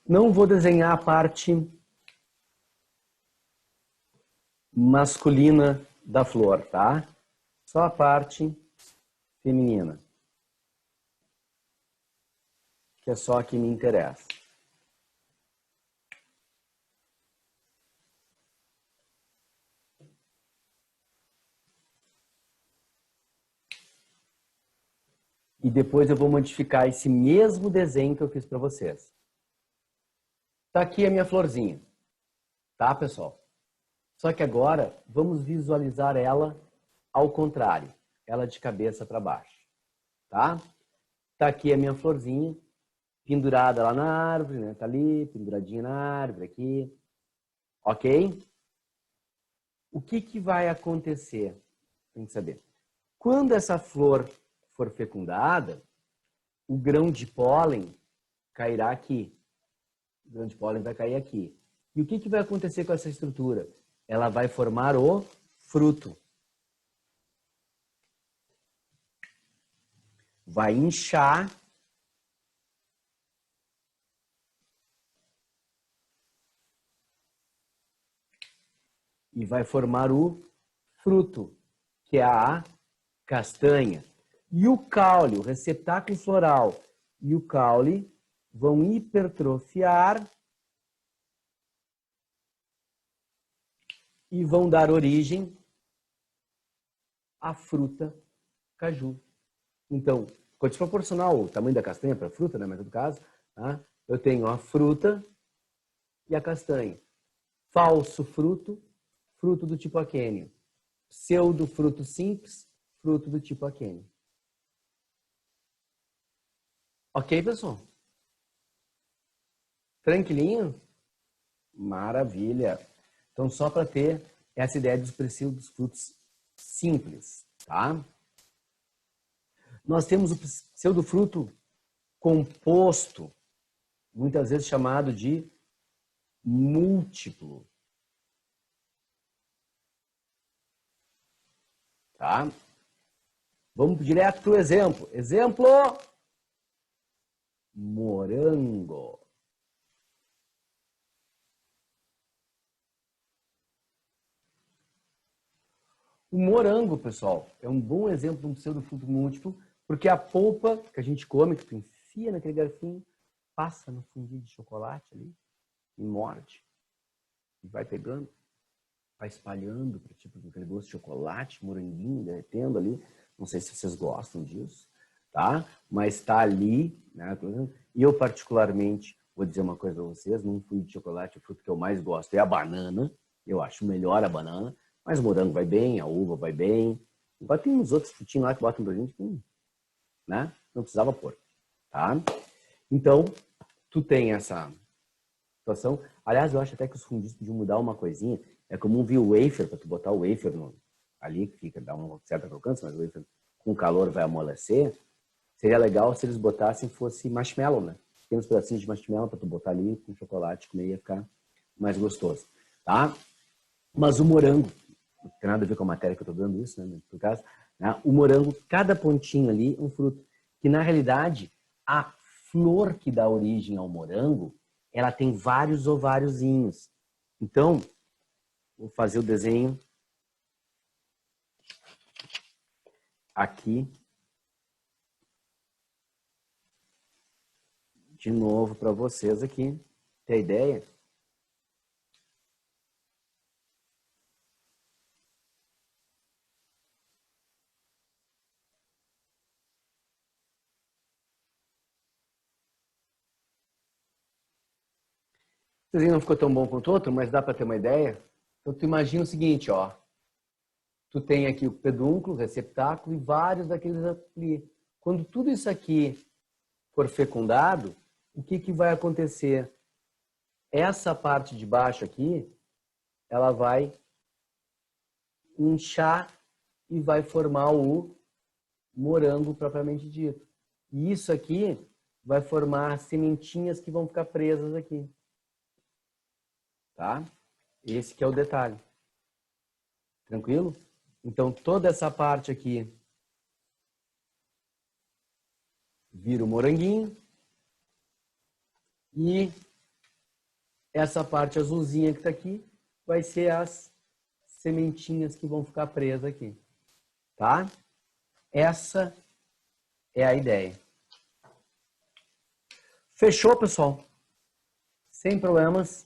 Não vou desenhar a parte masculina da flor, tá? Só a parte feminina, que é só a que me interessa. E depois eu vou modificar esse mesmo desenho que eu fiz para vocês. Tá aqui a minha florzinha, tá, pessoal? Só que agora vamos visualizar ela ao contrário, ela de cabeça para baixo, tá? Tá aqui a minha florzinha, pendurada lá na árvore, né? Tá ali, penduradinha na árvore aqui, ok? O que vai acontecer? Tem que saber. Quando essa flor for fecundada, o grão de pólen cairá aqui. O grão de pólen vai cair aqui. E o que vai acontecer com essa estrutura? Ela vai formar o fruto. Vai inchar e vai formar o fruto, que é a castanha. E o caule, o receptáculo floral e o caule vão hipertrofiar e vão dar origem à fruta caju. Então, ficou desproporcional o tamanho da castanha para a fruta, né? Mas no caso, tá? Eu tenho a fruta e a castanha. Falso fruto, fruto do tipo aquênio. Pseudo fruto simples, fruto do tipo aquênio. Ok, pessoal? Tranquilinho? Maravilha. Então, só para ter essa ideia dos pseudos frutos simples, tá? Nós temos o pseudofruto composto, muitas vezes chamado de múltiplo. Tá? Vamos direto para o exemplo. Exemplo: morango. O morango, pessoal, é um bom exemplo de um pseudofruto múltiplo, porque a polpa que a gente come, que tu enfia naquele garfinho, passa no fundinho de chocolate ali e morde. E vai pegando, vai espalhando para tipo aquele gosto de chocolate, moranguinho derretendo ali. Não sei se vocês gostam disso, tá? Mas está ali, né? E eu particularmente vou dizer uma coisa para vocês: num fruto de chocolate, o fruto que eu mais gosto é a banana. Eu acho melhor a banana, mas o morango vai bem, a uva vai bem. Agora tem uns outros frutinhos lá que botam pra gente, né? Não precisava pôr, tá? Então, tu tem essa situação. Aliás, eu acho até que os fundistas podiam mudar uma coisinha. É comum vir o wafer, para tu botar o wafer ali, que fica, dá uma certa crocância, mas o wafer com calor vai amolecer. Seria legal se eles botassem, fosse marshmallow, né? Pequenos pedacinhos de marshmallow para tu botar ali com chocolate, comer, ia ficar mais gostoso, tá? Mas o morango, não tem nada a ver com a matéria que eu tô dando isso, né? No caso, né? O morango, cada pontinho ali é um fruto. Que na realidade, a flor que dá origem ao morango, ela tem vários ováriozinhos. Então, vou fazer o desenho aqui de novo para vocês aqui. Tem ideia? O desenho não ficou tão bom quanto o outro, mas dá para ter uma ideia. Então, tu imagina o seguinte, ó. Tu tem aqui o pedúnculo, receptáculo e vários daqueles ali. Quando tudo isso aqui for fecundado, o que que vai acontecer? Essa parte de baixo aqui, ela vai inchar e vai formar o morango propriamente dito. E isso aqui vai formar sementinhas que vão ficar presas aqui. Tá? Esse que é o detalhe. Tranquilo? Então, toda essa parte aqui vira o moranguinho. E essa parte azulzinha que está aqui vai ser as sementinhas que vão ficar presas aqui. Tá? Essa é a ideia. Fechou, pessoal? Sem problemas?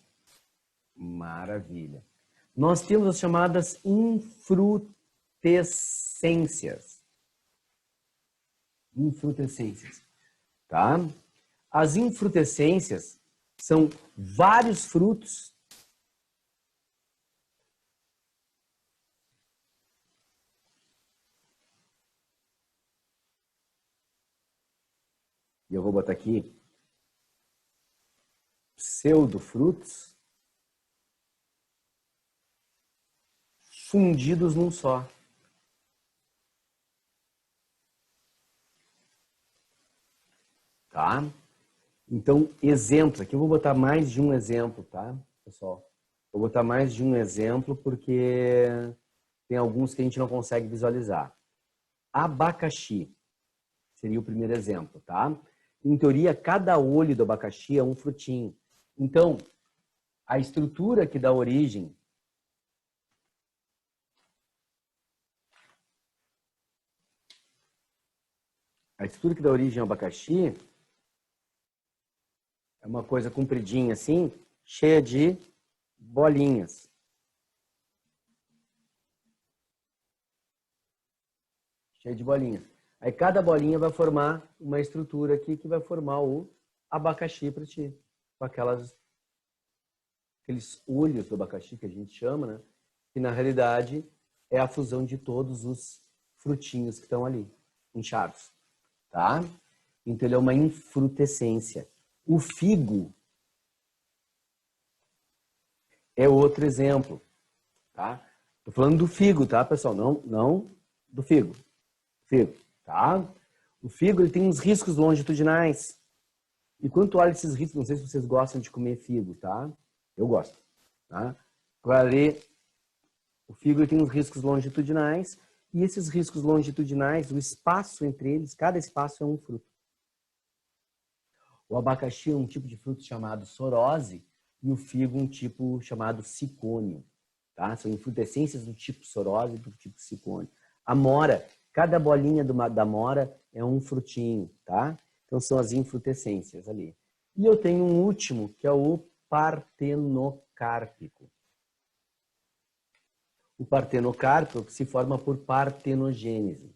Maravilha. Nós temos as chamadas infrutescências. Infrutescências. Tá? As infrutescências são vários frutos e eu vou botar aqui pseudofrutos fundidos num só. Tá? Então, exemplos. Aqui eu vou botar mais de um exemplo, tá, pessoal? Vou botar mais de um exemplo porque tem alguns que a gente não consegue visualizar. Abacaxi seria o primeiro exemplo, tá? Em teoria, cada olho do abacaxi é um frutinho. Então, a estrutura que dá origem ao abacaxi é uma coisa compridinha assim, cheia de bolinhas. Cheia de bolinhas. Aí cada bolinha vai formar uma estrutura aqui que vai formar o abacaxi para ti. Com aqueles olhos do abacaxi que a gente chama, né? Que na realidade é a fusão de todos os frutinhos que estão ali, inchados. Tá? Então ele é uma infrutescência. O figo é outro exemplo, tá? Tô falando do figo, tá, pessoal? Não do figo. Figo, tá? O figo, ele tem uns riscos longitudinais. E quando tu olha esses riscos, não sei se vocês gostam de comer figo, tá? Eu gosto, tá? O figo ele tem uns riscos longitudinais e esses riscos longitudinais, o espaço entre eles, cada espaço é um fruto. O abacaxi é um tipo de fruto chamado sorose e o figo um tipo chamado sicônio. Tá? São infrutescências do tipo sorose e do tipo sicônio. A mora, cada bolinha da mora é um frutinho. Tá? Então são as infrutescências ali. E eu tenho um último, que é o partenocárpico. O partenocárpico se forma por partenogênese.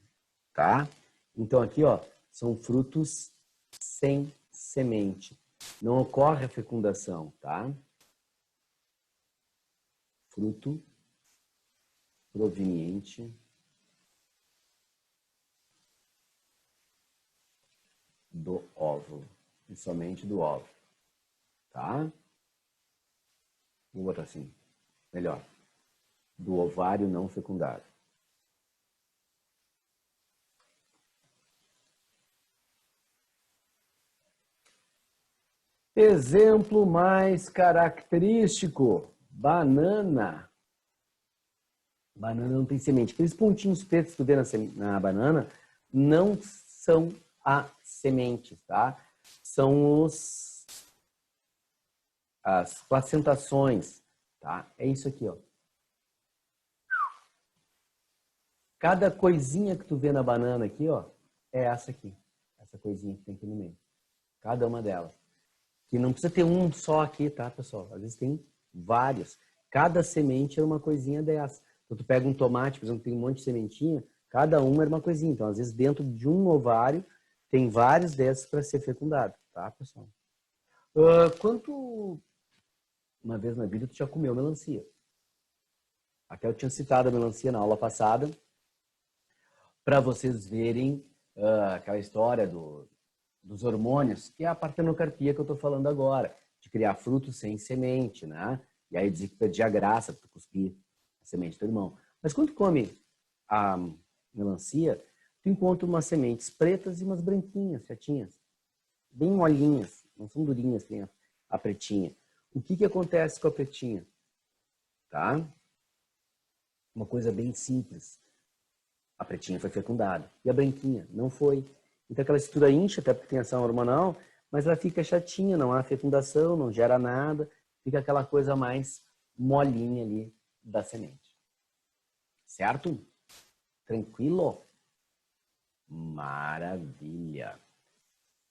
Tá? Então aqui ó, são frutos sem semente. Não ocorre a fecundação, tá? Fruto proveniente do óvulo. E somente do óvulo. Tá? Vou botar assim. Melhor. Do ovário não fecundado. Exemplo mais característico. Banana. Banana não tem semente. Aqueles pontinhos pretos que tu vê na banana não são as sementes, tá? São as placentações, tá? É isso aqui, ó. Cada coisinha que tu vê na banana aqui, ó, é essa aqui. Essa coisinha que tem aqui no meio. Cada uma delas. Que não precisa ter um só aqui, tá, pessoal? Às vezes tem vários. Cada semente é uma coisinha dessa. Então, tu pega um tomate, por exemplo, tem um monte de sementinha, cada uma é uma coisinha. Então, às vezes, dentro de um ovário, tem vários desses para ser fecundado, tá, pessoal? Quanto uma vez na vida tu já comeu melancia? Até eu tinha citado a melancia na aula passada, para vocês verem aquela história dos hormônios, que é a partenocarpia que eu estou falando agora, de criar frutos sem semente, né? E aí dizer que perdi a graça, tu cuspir a semente do teu irmão. Mas quando tu come a melancia, tu encontra umas sementes pretas e umas branquinhas, chatinhas, bem molinhas, não são durinhas que nem a pretinha. O que acontece com a pretinha? Tá? Uma coisa bem simples. A pretinha foi fecundada e a branquinha não foi. Então aquela estrutura incha, até porque tem ação hormonal, mas ela fica chatinha, não há fecundação, não gera nada, fica aquela coisa mais molinha ali da semente. Certo? Tranquilo? Maravilha!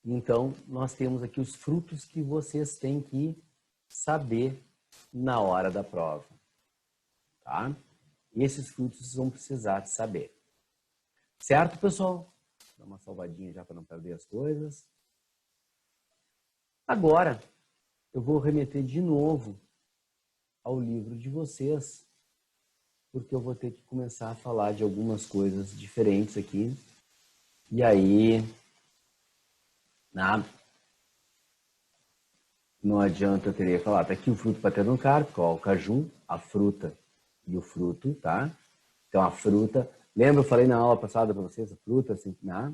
Então, nós temos aqui os frutos que vocês têm que saber na hora da prova. Tá? E esses frutos vocês vão precisar de saber. Certo, pessoal? Dá uma salvadinha já para não perder as coisas. Agora, eu vou remeter de novo ao livro de vocês, porque eu vou ter que começar a falar de algumas coisas diferentes aqui. E aí, não adianta eu querer falar. Tá aqui o fruto partenocarpo, ó, o caju, a fruta e o fruto, tá? Então, a fruta... Lembra, eu falei na aula passada para vocês, a fruta, assim, né?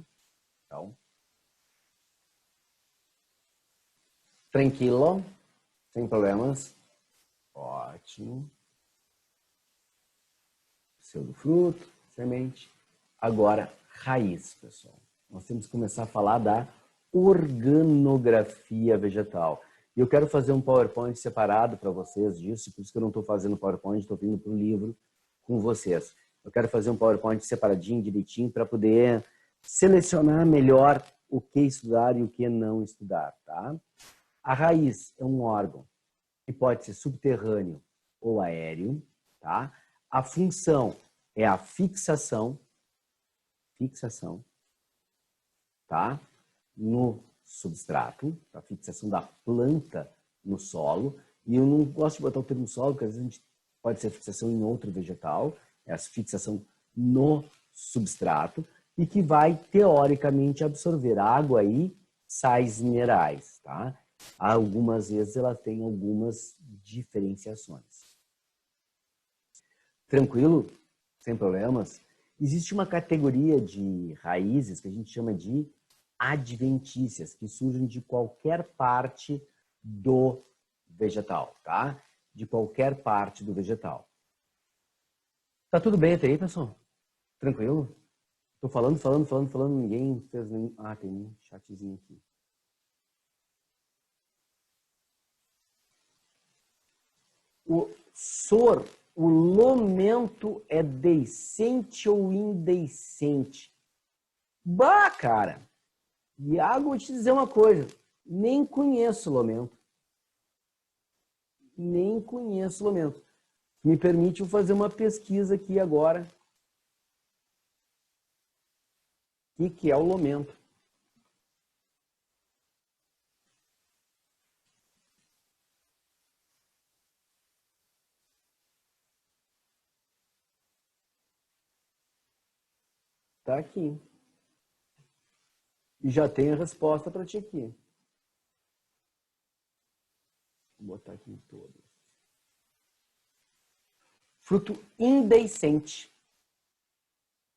Então, tranquilo, sem problemas. Ótimo. Pseudofruto, semente. Agora, raiz, pessoal. Nós temos que começar a falar da organografia vegetal. E eu quero fazer um PowerPoint separado para vocês disso, por isso que eu não estou fazendo PowerPoint, estou vindo para o livro com vocês. Eu quero fazer um PowerPoint separadinho, direitinho, para poder selecionar melhor o que estudar e o que não estudar, tá? A raiz é um órgão que pode ser subterrâneo ou aéreo, tá? A função é a fixação, tá? No substrato, a fixação da planta no solo. E eu não gosto de botar o termo solo, porque às vezes a gente pode ser fixação em outro vegetal, é a fixação no substrato, e que vai, teoricamente, absorver água e sais minerais, tá? Algumas vezes ela tem algumas diferenciações. Tranquilo? Sem problemas? Existe uma categoria de raízes que a gente chama de adventícias, que surgem de qualquer parte do vegetal, tá? De qualquer parte do vegetal. Tá tudo bem até aí, pessoal? Tranquilo? Tô falando, ninguém fez nenhum... Ah, tem um chatzinho aqui. O lomento é deiscente ou indeiscente? Bah, cara! Iago, vou te dizer uma coisa. Nem conheço lomento. Nem conheço lomento. Me permite eu fazer uma pesquisa aqui agora. O que é o lomento? Tá aqui. E já tem a resposta para ti aqui. Vou botar aqui em todos. Fruto indeiscente.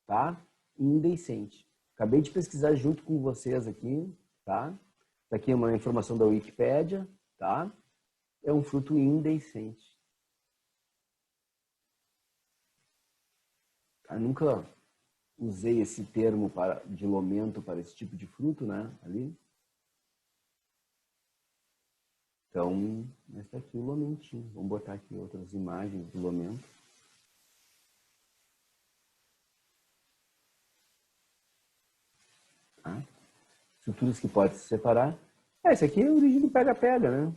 Tá? Indeiscente. Acabei de pesquisar junto com vocês aqui, tá? Tá aqui uma informação da Wikipédia, tá? É um fruto indeiscente. Eu nunca usei esse termo de lomento para esse tipo de fruto, né? Ali. Então, mas tá aqui o lomentinho. Vamos botar aqui outras imagens do lomento. Tá? Estruturas que podem se separar. Esse aqui é a origem do pega-pega, né?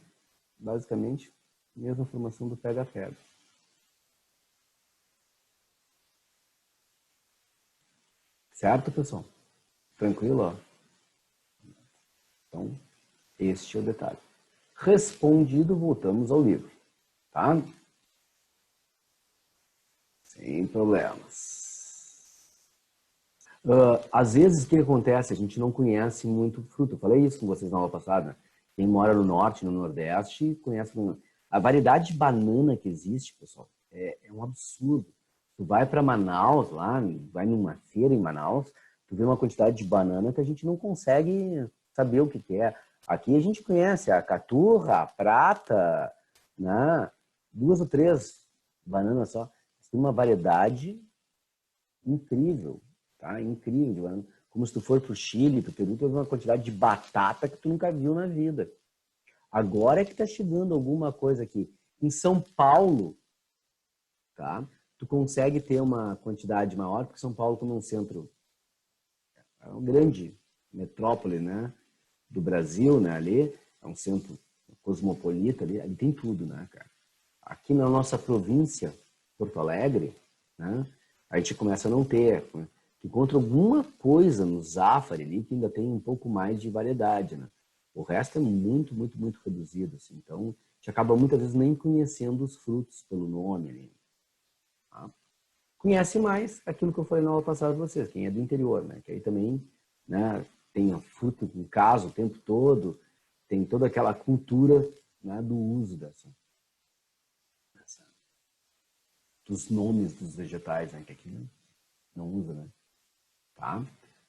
Basicamente, mesma formação do pega-pega. Certo, pessoal? Tranquilo, ó? Então, este é o detalhe. Respondido, voltamos ao livro, tá? Sem problemas. Às vezes, o que acontece? A gente não conhece muito fruto. Eu falei isso com vocês na aula passada, né? Quem mora no norte, no nordeste, conhece a variedade de banana que existe, pessoal, é um absurdo. Tu vai para Manaus, lá, vai numa feira em Manaus, tu vê uma quantidade de banana que a gente não consegue saber o que é. Aqui a gente conhece a caturra, a prata, né? 2 ou 3 bananas só. Tem uma variedade incrível, tá? Incrível de banana. Como se tu for pro Chile, pro Peru, tu vê uma quantidade de batata que tu nunca viu na vida. Agora é que tá chegando alguma coisa aqui. Em São Paulo, tá? Tu consegue ter uma quantidade maior, porque São Paulo, como um centro, é uma grande metrópole, né? Do Brasil, né? Ali é um centro cosmopolita, ali tem tudo, né, cara? Aqui na nossa província, Porto Alegre, né? A gente começa a não ter. Encontra alguma coisa no Zafari ali que ainda tem um pouco mais de variedade, né? O resto é muito, muito, muito reduzido, assim. Então, a gente acaba muitas vezes nem conhecendo os frutos pelo nome ali. Tá? Conhece mais aquilo que eu falei na aula passada para vocês, quem é do interior, né? Que aí também, né, tem a fruta em casa o tempo todo, tem toda aquela cultura, né, do uso dos nomes dos vegetais, né? Que aqui não usa, né? Tá?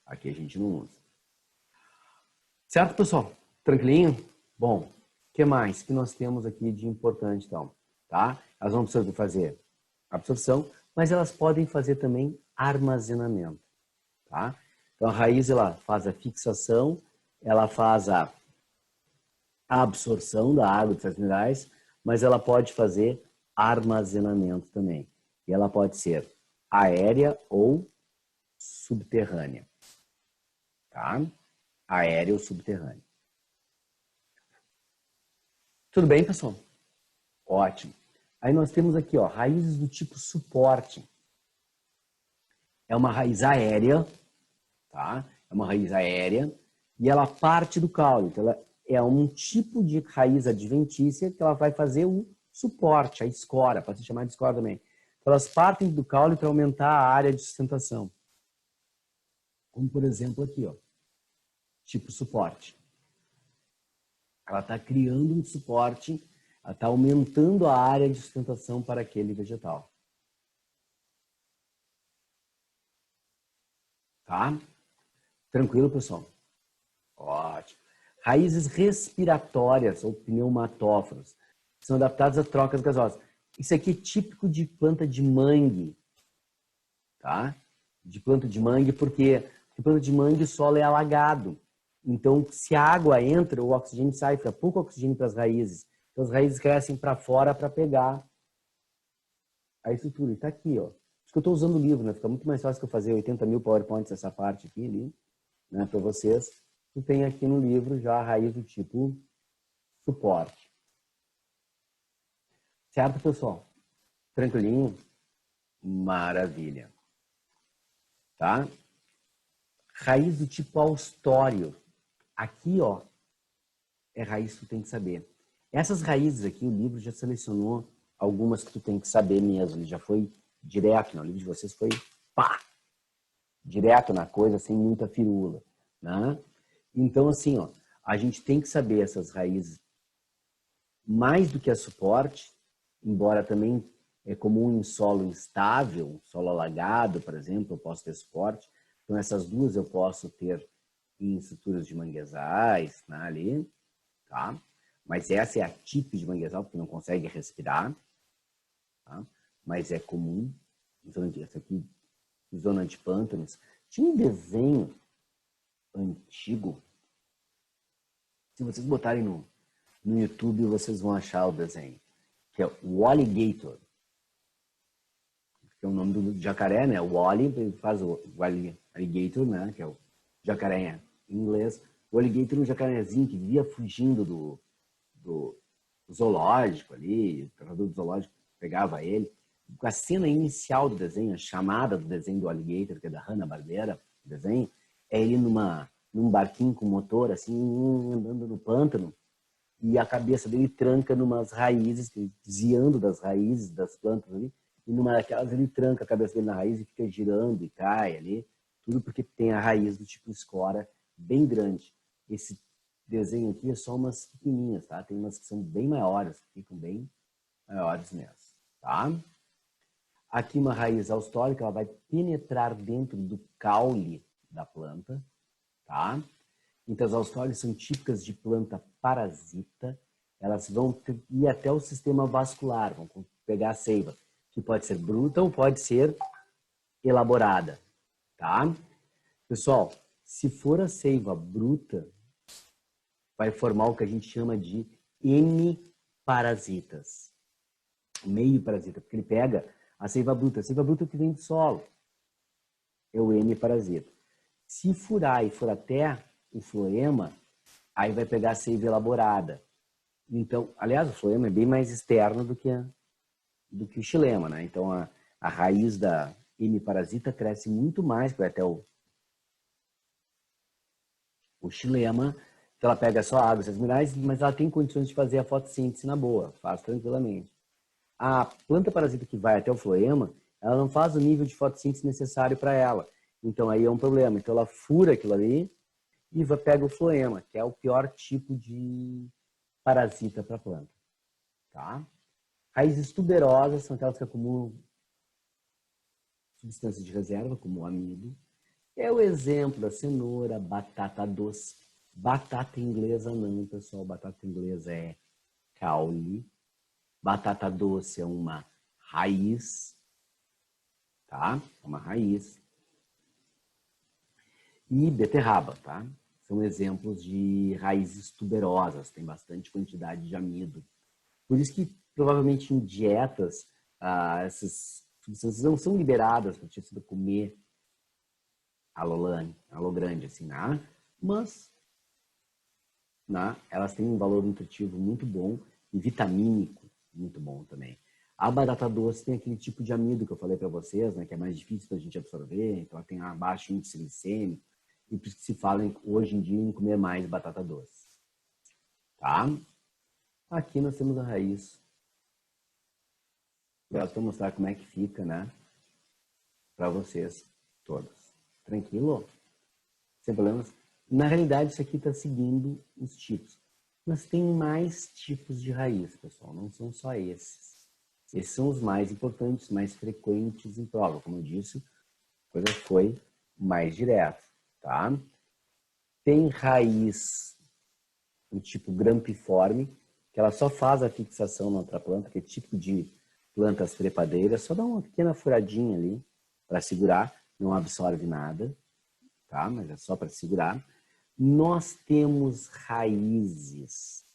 Aqui a gente não usa. Certo, pessoal? Tranquilinho? Bom, o que mais que nós temos aqui de importante, então? Tá? Elas vão precisar fazer absorção, mas elas podem fazer também armazenamento, tá? Então, a raiz, ela faz a fixação, ela faz a absorção da água de sais minerais, mas ela pode fazer armazenamento também. E ela pode ser aérea ou subterrânea, tá? Aérea ou subterrânea. Tudo bem, pessoal? Ótimo. Aí nós temos aqui, ó, raízes do tipo suporte. É uma raiz aérea, tá? É uma raiz aérea e ela parte do caule. Então, ela é um tipo de raiz adventícia que ela vai fazer o suporte, a escora, pode ser chamada de escora também. Então, elas partem do caule para aumentar a área de sustentação. Como, por exemplo, aqui, ó, tipo suporte. Ela está criando um suporte, ela está aumentando a área de sustentação para aquele vegetal. Tá? Tranquilo, pessoal? Ótimo. Raízes respiratórias ou pneumatóforas são adaptadas a trocas gasosas. Isso aqui é típico de planta de mangue, tá? De planta de mangue, porque planta de mangue o solo é alagado. Então, se a água entra, o oxigênio sai, fica pouco oxigênio para as raízes. Então, as raízes crescem para fora para pegar a estrutura. E tá aqui, ó. Acho que eu estou usando o livro, né? Fica muito mais fácil que eu fazer 80 mil PowerPoints essa parte aqui, ali, né? Para vocês. Tu tem aqui no livro já a raiz do tipo suporte. Certo, pessoal? Tranquilinho? Maravilha. Tá? Raiz do tipo austório. Aqui, ó, é raiz que tu tem que saber. Essas raízes aqui, o livro já selecionou algumas que tu tem que saber mesmo. Ele já foi direto, no livro de vocês foi pá! Direto na coisa, sem muita firula, né? Então, assim, ó, a gente tem que saber essas raízes mais do que a suporte, embora também é comum em solo instável, solo alagado, por exemplo, eu posso ter suporte. Então, essas duas eu posso ter em estruturas de manguezais, né, ali, tá? Mas essa é a tipo de manguezal, porque não consegue respirar, tá? Mas é comum. Essa aqui, zona de pântanos. Tinha um desenho antigo. Se vocês botarem no YouTube, vocês vão achar o desenho, que é o Alligator, que é o nome do jacaré, né? O Wally faz o Alligator, né? Que é o jacaré em inglês. O Alligator é um jacarezinho que vivia fugindo do zoológico ali, o tratador do zoológico pegava ele. A cena inicial do desenho, a chamada do desenho do Alligator, que é da Hanna-Barbera, o desenho, é ele num barquinho com motor, assim, andando no pântano, e a cabeça dele tranca numas raízes, desviando das raízes das plantas ali, e numa daquelas ele tranca a cabeça dele na raiz e fica girando e cai ali. Tudo porque tem a raiz do tipo escora bem grande. Esse desenho aqui é só umas pequenininhas, tá? Tem umas que são bem maiores, que ficam bem maiores mesmo, tá? Aqui uma raiz austrólica, ela vai penetrar dentro do caule da planta, tá? Então as austrólicas são típicas de planta parasita, elas vão ir até o sistema vascular, vão pegar a seiva, que pode ser bruta ou pode ser elaborada, tá? Pessoal, se for a seiva bruta, vai formar o que a gente chama de hemiparasitas. Meio parasita, porque ele pega a seiva bruta que vem do solo. É o hemiparasita. Se furar e for até o floema, aí vai pegar a seiva elaborada. Então, aliás, o floema é bem mais externo do que o xilema, né? Então, a raiz da hemiparasita cresce muito mais, vai até o xilema, que ela pega só água e minerais, mas ela tem condições de fazer a fotossíntese na boa, faz tranquilamente. A planta parasita que vai até o floema, ela não faz o nível de fotossíntese necessário para ela. Então aí é um problema. Então ela fura aquilo ali e pega o floema, que é o pior tipo de parasita para a planta. Tá? Raízes tuberosas são aquelas que acumulam substâncias de reserva, como o amido. É o exemplo da cenoura, batata doce. Batata inglesa não, pessoal. Batata inglesa é caule. Batata doce é uma raiz, tá? É uma raiz. E beterraba, tá? São exemplos de raízes tuberosas, tem bastante quantidade de amido. Por isso que, provavelmente, em dietas, essas substâncias não são liberadas para você comer alogrande, assim, né? Mas, né, elas têm um valor nutritivo muito bom e vitamínico muito bom também. A batata doce tem aquele tipo de amido que eu falei para vocês, né, que é mais difícil da gente absorver, então ela tem um baixo índice glicêmico, e por isso que se fala hoje em dia em comer mais batata doce. Tá? Aqui nós temos a raiz. Eu vou mostrar como é que fica, né? Para vocês todas. Tranquilo? Sem problemas? Na realidade, isso aqui está seguindo os tipos. Mas tem mais tipos de raiz, pessoal. Não são só esses. Esses são os mais importantes, mais frequentes em prova. Como eu disse, a coisa foi mais direta, tá? Tem raiz do tipo grampiforme, que ela só faz a fixação na outra planta, que é típico de plantas trepadeiras. Só dá uma pequena furadinha ali para segurar, não absorve nada, tá? Mas é só para segurar. Nós temos raízes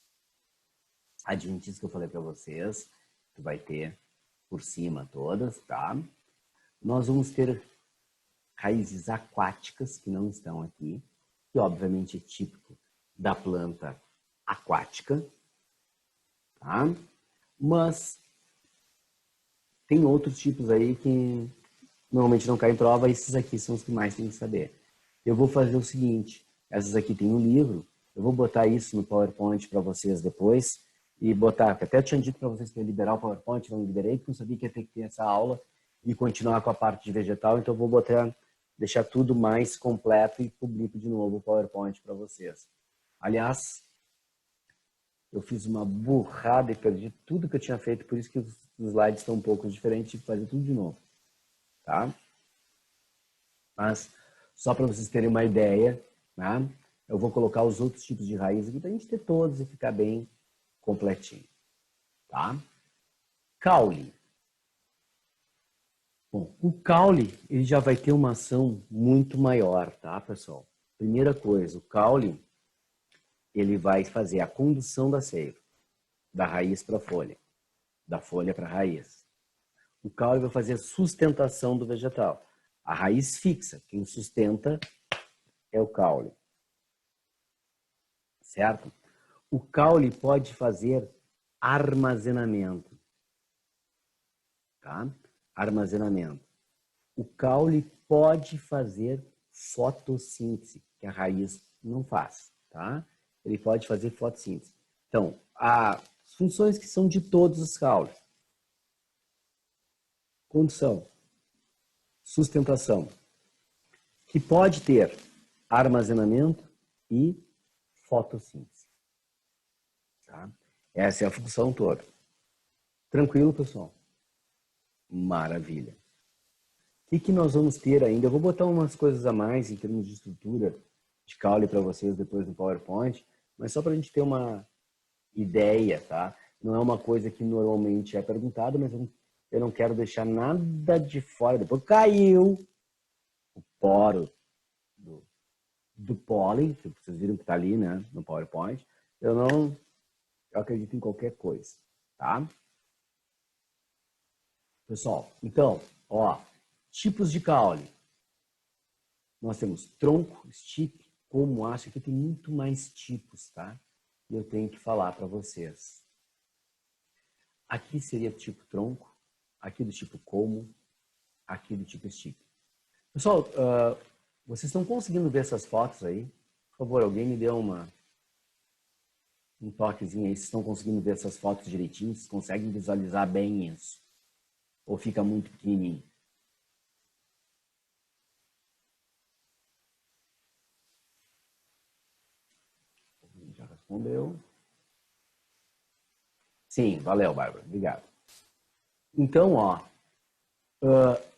adventidas que eu falei para vocês, tu vai ter por cima todas, tá? Nós vamos ter raízes aquáticas que não estão aqui, que obviamente é típico da planta aquática, tá? Mas tem outros tipos aí que normalmente não caem em prova, esses aqui são os que mais tem que saber. Eu vou fazer o seguinte, essas aqui tem um livro, eu vou botar isso no PowerPoint para vocês depois, e botar, até eu tinha dito para vocês que ia liberar o PowerPoint, não liberei, porque eu sabia que ia ter que ter essa aula e continuar com a parte de vegetal, então eu vou botar, deixar tudo mais completo e publico de novo o PowerPoint para vocês. Aliás, eu fiz uma burrada e perdi tudo que eu tinha feito, por isso que os slides estão um pouco diferentes, tive que fazer tudo de novo, tá? Mas, só para vocês terem uma ideia, né? Eu vou colocar os outros tipos de raiz aqui para a gente ter todos e ficar bem completinho, tá? Caule. Bom, o caule, ele já vai ter uma ação muito maior, tá, pessoal? Primeira coisa, o caule, ele vai fazer a condução da seiva, da raiz para a folha, da folha para a raiz. O caule vai fazer a sustentação do vegetal. A raiz fixa, quem sustenta é o caule. Certo? O caule pode fazer armazenamento. Tá? Armazenamento. O caule pode fazer fotossíntese, que a raiz não faz. Tá? Ele pode fazer fotossíntese. Então, as funções que são de todos os caules. condição, sustentação, que pode ter armazenamento e fotossíntese. Tá? Essa é a função toda. Tranquilo, pessoal? Maravilha. O que nós vamos ter ainda? Eu vou botar umas coisas a mais em termos de estrutura de caule para vocês depois no PowerPoint, mas só para a gente ter uma ideia, tá? Não é uma coisa que normalmente é perguntada, mas eu não quero deixar nada de fora. Depois caiu o poro do pólen, que vocês viram que está ali, né, no PowerPoint. Eu acredito em qualquer coisa, tá? Pessoal, então, ó, tipos de caule. Nós temos tronco, stipe, como, aço. Aqui tem muito mais tipos, tá? E eu tenho que falar para vocês. Aqui seria tipo tronco, aqui do tipo como, aqui do tipo stipe. Pessoal, vocês estão conseguindo ver essas fotos aí? Por favor, alguém me dê um toquezinho aí. Vocês estão conseguindo ver essas fotos direitinho? Vocês conseguem visualizar bem isso? Ou fica muito pequenininho? Já respondeu. Sim, valeu, Bárbara. Obrigado. Então, ó,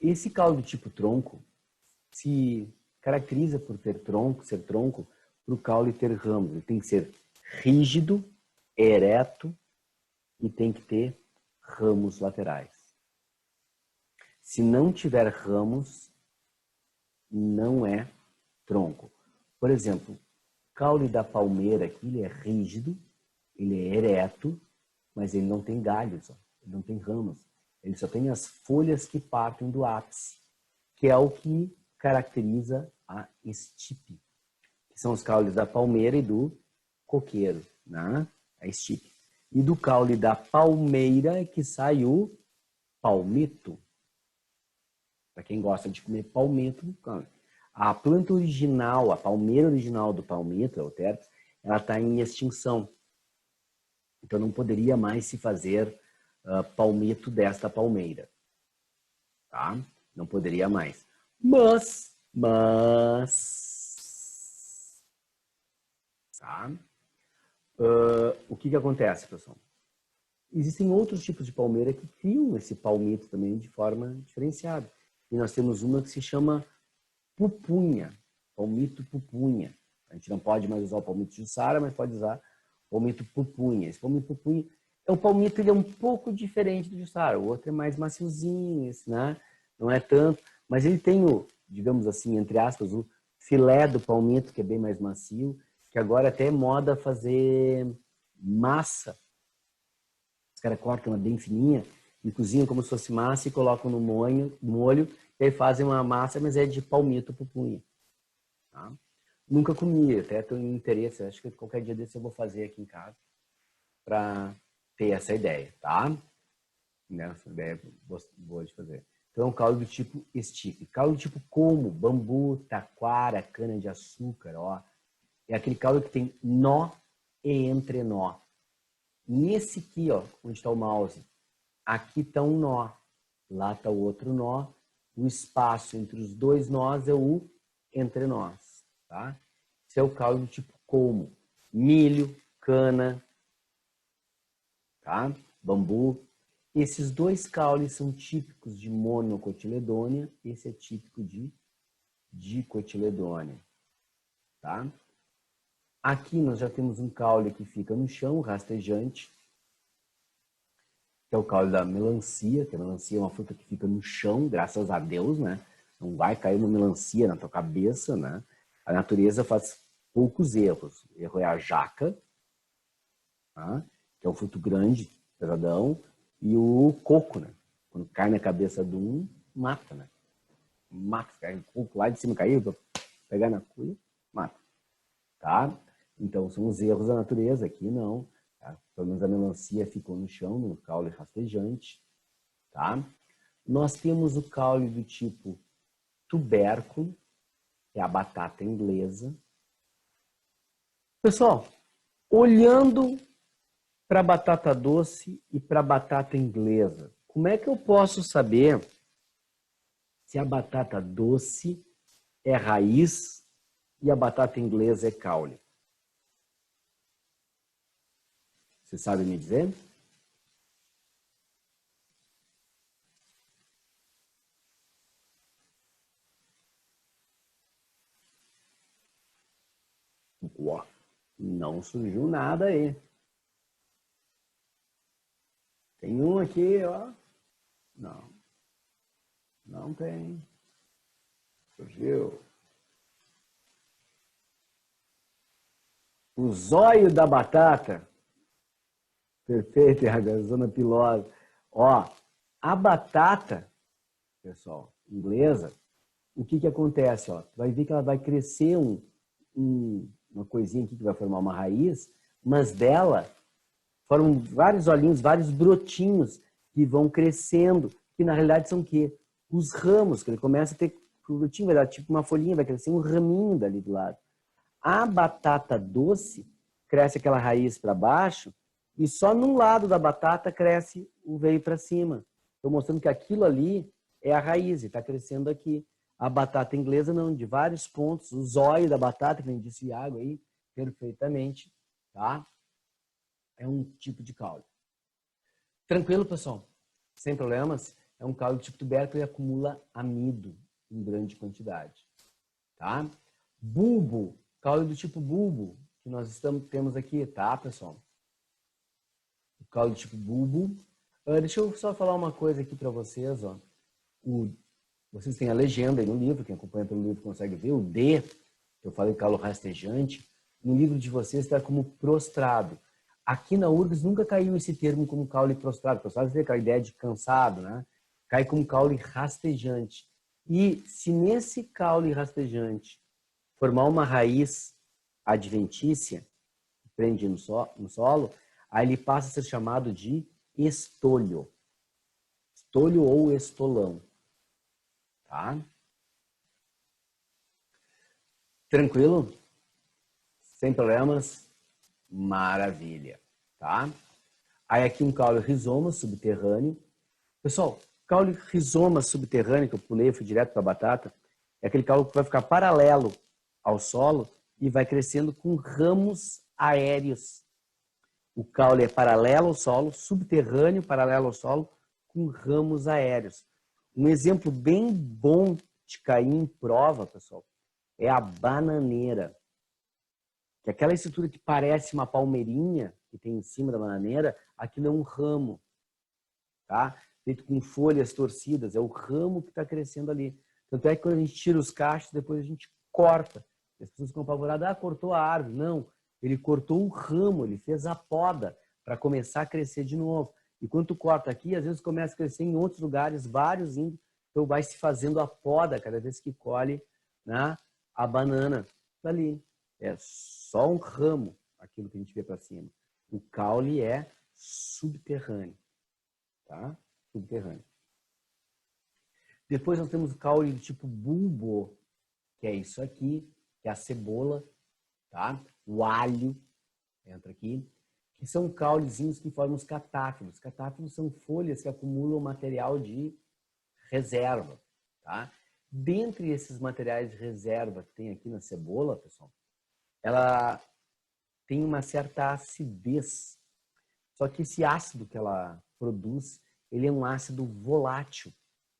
esse caule do tipo tronco se caracteriza por ter ser tronco, para o caule ter ramos. Ele tem que ser rígido, ereto e tem que ter ramos laterais. Se não tiver ramos, não é tronco. Por exemplo, o caule da palmeira aqui, ele é rígido, ele é ereto, mas ele não tem galhos, ó, ele não tem ramos. Ele só tem as folhas que partem do ápice, que é o que caracteriza a estipe, que são os caules da palmeira e do coqueiro, né? A estipe. E do caule da palmeira é que sai o palmito. Para quem gosta de comer palmito, a planta original, a palmeira original do palmito, o terpes, ela está em extinção. Então não poderia mais se fazer palmito desta palmeira. Tá? Não poderia mais. Mas, tá? O que acontece, pessoal? Existem outros tipos de palmeira que criam esse palmito também de forma diferenciada. E nós temos uma que se chama pupunha, palmito pupunha. A gente não pode mais usar o palmito jussara, mas pode usar o palmito pupunha. Esse palmito pupunha é um palmito, ele é um pouco diferente do jussara. O outro é mais maciozinho, né? Não é tanto, mas ele tem o, digamos assim, entre aspas, o filé do palmito, que é bem mais macio, que agora até é moda fazer massa. Os caras cortam ela bem fininha e cozinham como se fosse massa e colocam no molho e aí fazem uma massa, mas é de palmito pupunha. Tá? Nunca comi, até tenho interesse, acho que qualquer dia desse eu vou fazer aqui em casa para ter essa ideia, tá? Essa ideia boa de fazer. Então, caule do tipo estipe. Caule do tipo como, bambu, taquara, cana-de-açúcar, ó. É aquele caule que tem nó e entrenó. Nesse aqui, ó, onde está o mouse, aqui está um nó, lá está o outro nó. O espaço entre os dois nós é o entrenós, tá? Esse é o caule do tipo como, milho, cana, tá? Bambu. Esses dois caules são típicos de monocotiledônia, esse é típico de dicotiledônia, tá? Aqui nós já temos um caule que fica no chão, rastejante, que é o caule da melancia, que a melancia é uma fruta que fica no chão, graças a Deus, né? Não vai cair uma melancia na tua cabeça, né? A natureza faz poucos erros. O erro é a jaca, tá? Que é um fruto grande, pesadão, e o coco, né? Quando cai na cabeça de um, mata, né? Mata, cai o coco lá de cima, caiu, pegar na cuia, mata, tá? Então, são os erros da natureza, aqui não. Tá? Pelo menos a melancia ficou no chão, no caule rastejante. Tá? Nós temos o caule do tipo tubérculo, que é a batata inglesa. Pessoal, olhando para a batata doce e para a batata inglesa, como é que eu posso saber se a batata doce é raiz e a batata inglesa é caule? Você sabe me dizer? Uó, não surgiu nada aí. Tem um aqui, ó. Não. Não tem. Surgiu. O zóio da batata. Perfeito, RH, zona pilosa. Ó, a batata, pessoal, inglesa, o que que acontece? Ó? Vai ver que ela vai crescer uma coisinha aqui que vai formar uma raiz, mas dela formam vários olhinhos, vários brotinhos que vão crescendo, que na realidade são o quê? Os ramos, que ele começa a ter, o brotinho vai dar tipo uma folhinha, vai crescer um raminho dali do lado. A batata doce, cresce aquela raiz para baixo, e só num lado da batata cresce o veio para cima. Estou mostrando que aquilo ali é a raiz, e está crescendo aqui. A batata inglesa não, de vários pontos. O zóio da batata, que nem disse o Iago aí, perfeitamente, tá? É um tipo de caule. Tranquilo, pessoal? Sem problemas? É um caule tipo tubérculo e acumula amido em grande quantidade, tá? Bulbo, caule do tipo bulbo, que nós temos aqui, tá, pessoal? O caule do tipo bulbo. Deixa eu só falar uma coisa aqui para vocês, ó. Vocês têm a legenda aí no livro, quem acompanha pelo livro consegue ver, o D, que eu falei caule rastejante, no livro de vocês está como prostrado. Aqui na URGS nunca caiu esse termo como caule prostrado. Prostrado tem aquela ideia de cansado, né? Cai como caule rastejante. E se nesse caule rastejante formar uma raiz adventícia, que prende no solo, aí ele passa a ser chamado de estolho. Estolho ou estolão. Tá? Tranquilo? Sem problemas? Maravilha. Tá? Aí aqui um caule rizoma subterrâneo. Pessoal, caule rizoma subterrâneo, que eu pulei, fui direto para a batata, é aquele caule que vai ficar paralelo ao solo e vai crescendo com ramos aéreos. O caule é paralelo ao solo, subterrâneo, paralelo ao solo, com ramos aéreos. Um exemplo bem bom de cair em prova, pessoal, é a bananeira. Que é aquela estrutura que parece uma palmeirinha que tem em cima da bananeira, aquilo é um ramo, tá? Feito com folhas torcidas, é o ramo que está crescendo ali. Tanto é que quando a gente tira os cachos, depois a gente corta. As pessoas ficam apavoradas, cortou a árvore. Não, ele cortou o ramo, ele fez a poda para começar a crescer de novo. E quando tu corta aqui, às vezes começa a crescer em outros lugares, vários indo, então vai se fazendo a poda cada vez que colhe, né, a banana dali. É só um ramo, aquilo que a gente vê para cima. O caule é subterrâneo, tá? Subterrâneo. Depois nós temos o caule do tipo bulbo, que é isso aqui, que é a cebola, tá? O alho entra aqui, que são caulezinhos que formam os catáfilos. Catáfilos são folhas que acumulam material de reserva, tá? Dentre esses materiais de reserva que tem aqui na cebola, pessoal, ela tem uma certa acidez. Só que esse ácido que ela produz, ele é um ácido volátil.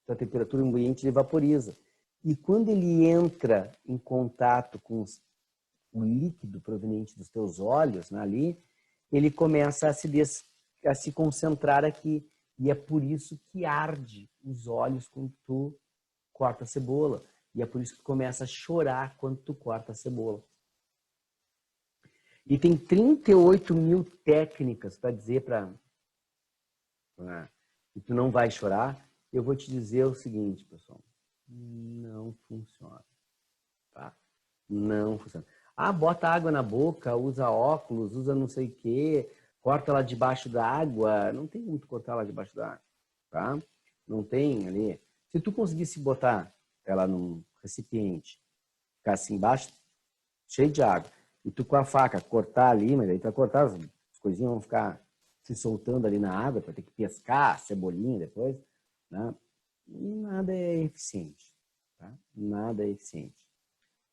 Então, a temperatura ambiente ele vaporiza. E quando ele entra em contato com o líquido proveniente dos teus olhos, né, ali, ele começa a se concentrar aqui. E é por isso que arde os olhos quando tu corta a cebola. E é por isso que tu começa a chorar quando tu corta a cebola. E tem 38 mil técnicas para dizer para que tu não vai chorar. Eu vou te dizer o seguinte, pessoal. Não funciona. Tá? Não funciona. Ah, bota água na boca, usa óculos, usa não sei o quê, corta lá debaixo da água. Não tem como tu cortar lá debaixo da água. Tá? Não tem ali. Se tu conseguisse botar ela num recipiente, ficar assim embaixo, cheio de água, e tu com a faca cortar ali, mas aí tu vai cortar, as coisinhas vão ficar se soltando ali na água, tu vai ter que pescar a cebolinha depois, né? nada é eficiente. Tá? Nada é eficiente.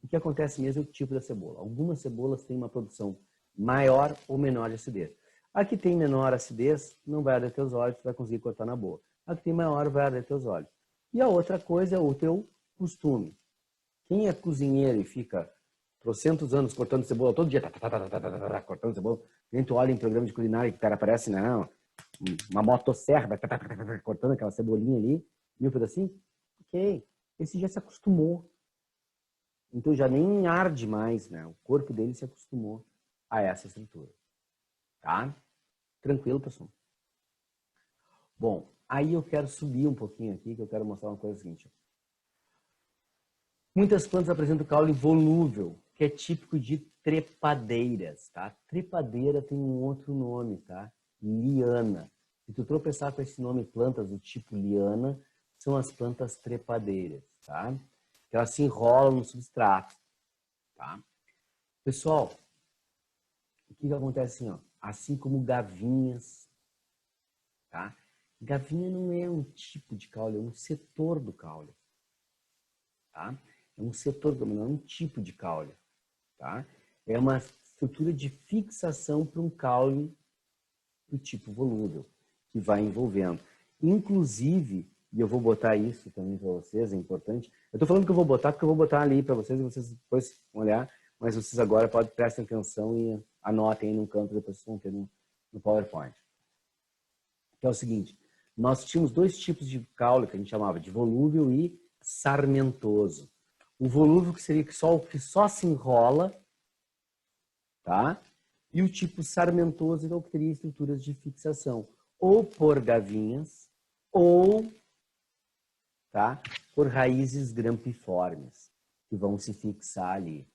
O que acontece mesmo é o tipo da cebola. Algumas cebolas têm uma produção maior ou menor de acidez. A que tem menor acidez não vai arder teus olhos, tu vai conseguir cortar na boa. A que tem maior vai arder teus olhos. E a outra coisa é o teu costume. Quem é cozinheiro e fica trocentos anos cortando cebola todo dia, cortando cebola, a gente olha em programa de culinária que o cara aparece, não, uma motosserra, cortando aquela cebolinha ali, mil pedacinhos, ok, esse já se acostumou. Então já nem arde mais, né? O corpo dele se acostumou a essa estrutura. Tá? Tranquilo, pessoal? Bom, aí eu quero subir um pouquinho aqui, que eu quero mostrar uma coisa seguinte. Muitas plantas apresentam caule volúvel, que é típico de trepadeiras, tá? Trepadeira tem um outro nome, tá? Liana. Se tu tropeçar com esse nome, plantas do tipo liana, são as plantas trepadeiras, tá? Que elas se enrolam no substrato, tá? Pessoal, o que acontece assim, ó? Assim como gavinhas, tá? Gavinha não é um tipo de caule, é um setor do caule, tá? É um setor, não é um tipo de caule, tá? É uma estrutura de fixação para um caule do tipo volúvel, que vai envolvendo. Inclusive, e eu vou botar isso também para vocês, é importante. Eu estou falando que eu vou botar, porque eu vou botar ali para vocês e vocês depois vão olhar, mas vocês agora podem prestar atenção e anotem aí num canto, depois vocês vão ter no PowerPoint. Que é o seguinte, nós tínhamos dois tipos de caule que a gente chamava de volúvel e sarmentoso. O volúvel que seria que só se enrola, tá? E o tipo sarmentoso é o que teria estruturas de fixação, ou por gavinhas, ou, tá? Por raízes grampiformes, que vão se fixar ali,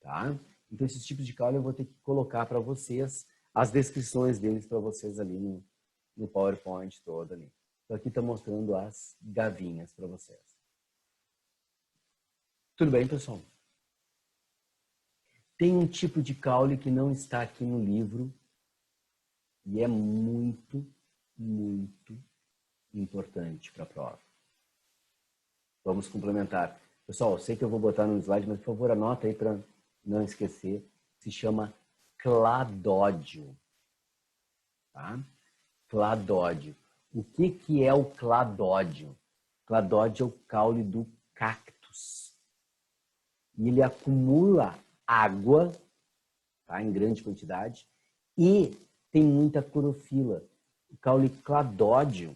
tá? Então, esses tipos de caule eu vou ter que colocar para vocês as descrições deles para vocês ali no PowerPoint todo ali. Então, aqui está mostrando as gavinhas para vocês. Tudo bem, pessoal? Tem um tipo de caule que não está aqui no livro e é muito, muito importante para a prova. Vamos complementar. Pessoal, eu sei que eu vou botar no slide, mas por favor anota aí para não esquecer. Se chama cladódio. Tá? Cladódio. O que é o cladódio? Cladódio é o caule do cactus. E ele acumula água, tá, em grande quantidade, e tem muita clorofila. O caule cladódio,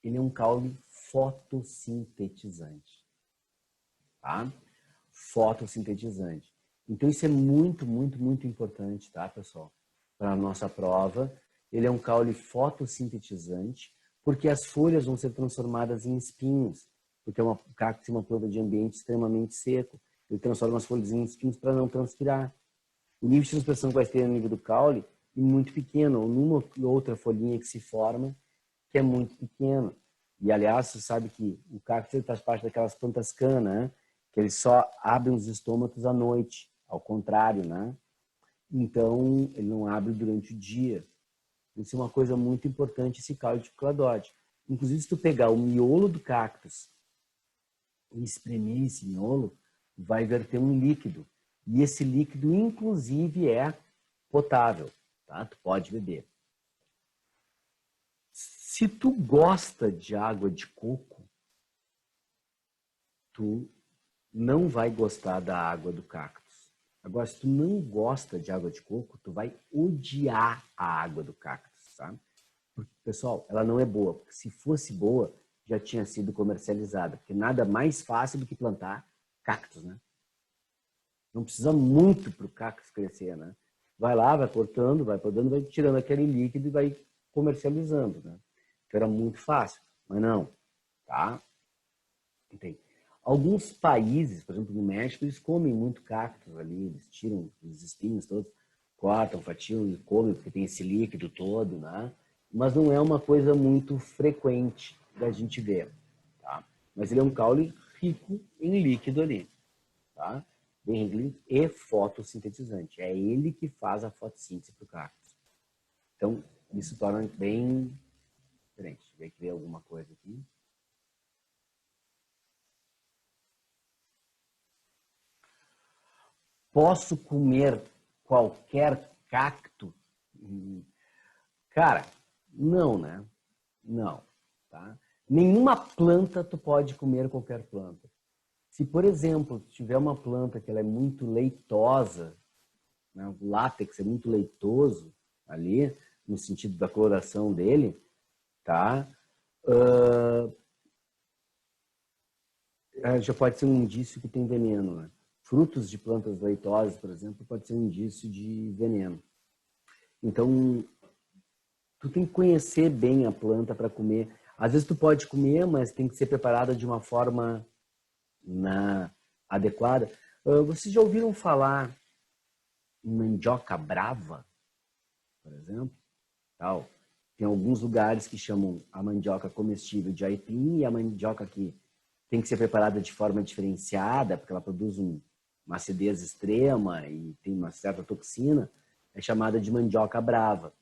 ele é um caule fotossintetizante. Tá? Fotossintetizante. Então isso é muito, muito, muito importante, tá, pessoal? Para a nossa prova. Ele é um caule fotossintetizante, porque as folhas vão ser transformadas em espinhos, porque o cacto é uma planta de ambiente extremamente seco. Ele transforma as folhas em espinhos para não transpirar. O nível de transpiração que vai ter no nível do caule é muito pequeno, ou numa outra folhinha que se forma, que é muito pequeno. E, aliás, você sabe que o cacto faz parte daquelas plantas cana, né? Que eles só abrem os estômatos à noite, ao contrário, né? Então, ele não abre durante o dia. Isso é uma coisa muito importante, esse caule de cladódio. Inclusive, se tu pegar o miolo do cactus e espremer esse miolo, vai verter um líquido. E esse líquido, inclusive, é potável, tá? Tu pode beber. Se tu gosta de água de coco, tu não vai gostar da água do cactus. Agora, se tu não gosta de água de coco, tu vai odiar a água do cactus, tá? Porque, pessoal, ela não é boa, porque se fosse boa, já tinha sido comercializada, porque nada mais fácil do que plantar cactus, né? Não precisa muito para o cactus crescer, né? Vai lá, vai cortando, vai podando, vai tirando aquele líquido e vai comercializando, né? Então era muito fácil, mas não, tá? Tem. Alguns países, por exemplo, no México, eles comem muito cactus ali, eles tiram os espinhos todos, cortam, fatiam e comem, porque tem esse líquido todo, né? Mas não é uma coisa muito frequente da gente ver, tá? Mas ele é um caule rico em líquido ali, tá? Bem rico e fotossintetizante. É ele que faz a fotossíntese para o cactus. Então, isso torna bem diferente. Deixa eu ver aqui alguma coisa aqui. Posso comer qualquer cacto? Cara, não, né? Não, tá? Nenhuma planta tu pode comer qualquer planta. Se, por exemplo, tiver uma planta que ela é muito leitosa, né? O látex é muito leitoso ali, no sentido da coloração dele, tá? Já pode ser um indício que tem veneno, né? Frutos de plantas leitosas, por exemplo, pode ser um indício de veneno. Então, tu tem que conhecer bem a planta para comer. Às vezes tu pode comer, mas tem que ser preparada de uma forma adequada. Vocês já ouviram falar em mandioca brava, por exemplo? Tal. Tem alguns lugares que chamam a mandioca comestível de aipim e a mandioca que tem que ser preparada de forma diferenciada, porque ela produz uma acidez extrema e tem uma certa toxina, é chamada de mandioca brava.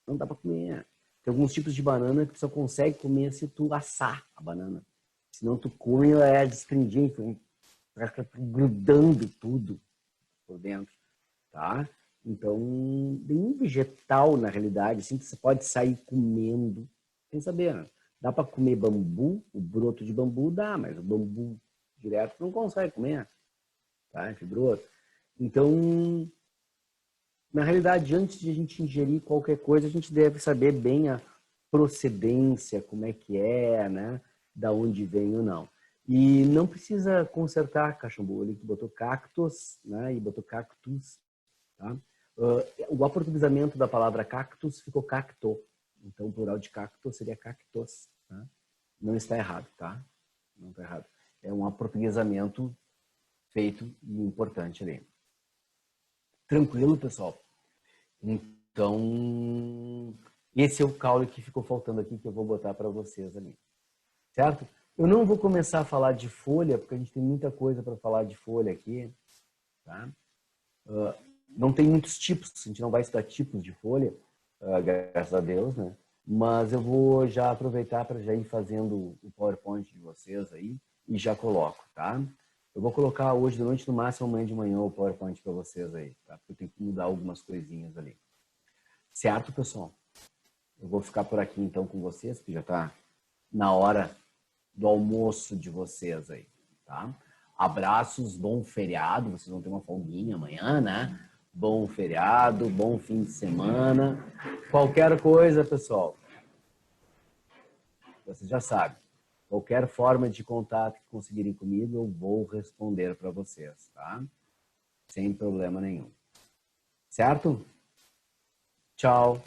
Não dá para comer. Tem alguns tipos de banana que tu só consegue comer se tu assar a banana. Senão tu come, ela é desprendida, fica grudando tudo por dentro, tá? Então, nenhum vegetal, na realidade, assim, que você pode sair comendo, sem saber, né? Dá para comer bambu, o broto de bambu dá, mas o bambu direto não consegue comer, tá? É fibroso. Então, na realidade, antes de a gente ingerir qualquer coisa, a gente deve saber bem a procedência, como é que é, né? Da onde vem ou não. E não precisa consertar cachumbo, ele botou cactos, né? E botou cactus, tá? O aportuguesamento da palavra cactus ficou cacto. Então, o plural de cacto seria cactos. Tá? Não está errado, tá? Não está errado. É um aportuguesamento feito e importante ali. Tranquilo, pessoal? Então, esse é o caule que ficou faltando aqui, que eu vou botar para vocês ali. Certo? Eu não vou começar a falar de folha, porque a gente tem muita coisa para falar de folha aqui. Tá? Não tem muitos tipos, a gente não vai estudar tipos de folha, graças a Deus, né? Mas eu vou já aproveitar para já ir fazendo o PowerPoint de vocês aí e já coloco, tá? Eu vou colocar hoje de noite, no máximo amanhã de manhã, o PowerPoint para vocês aí, tá? Porque eu tenho que mudar algumas coisinhas ali. Certo, pessoal? Eu vou ficar por aqui então com vocês, porque já está na hora do almoço de vocês aí, tá? Abraços, bom feriado, vocês vão ter uma folguinha amanhã, né? Bom feriado, bom fim de semana. Qualquer coisa, pessoal, vocês já sabem. Qualquer forma de contato que conseguirem comigo, eu vou responder para vocês, tá? Sem problema nenhum. Certo? Tchau.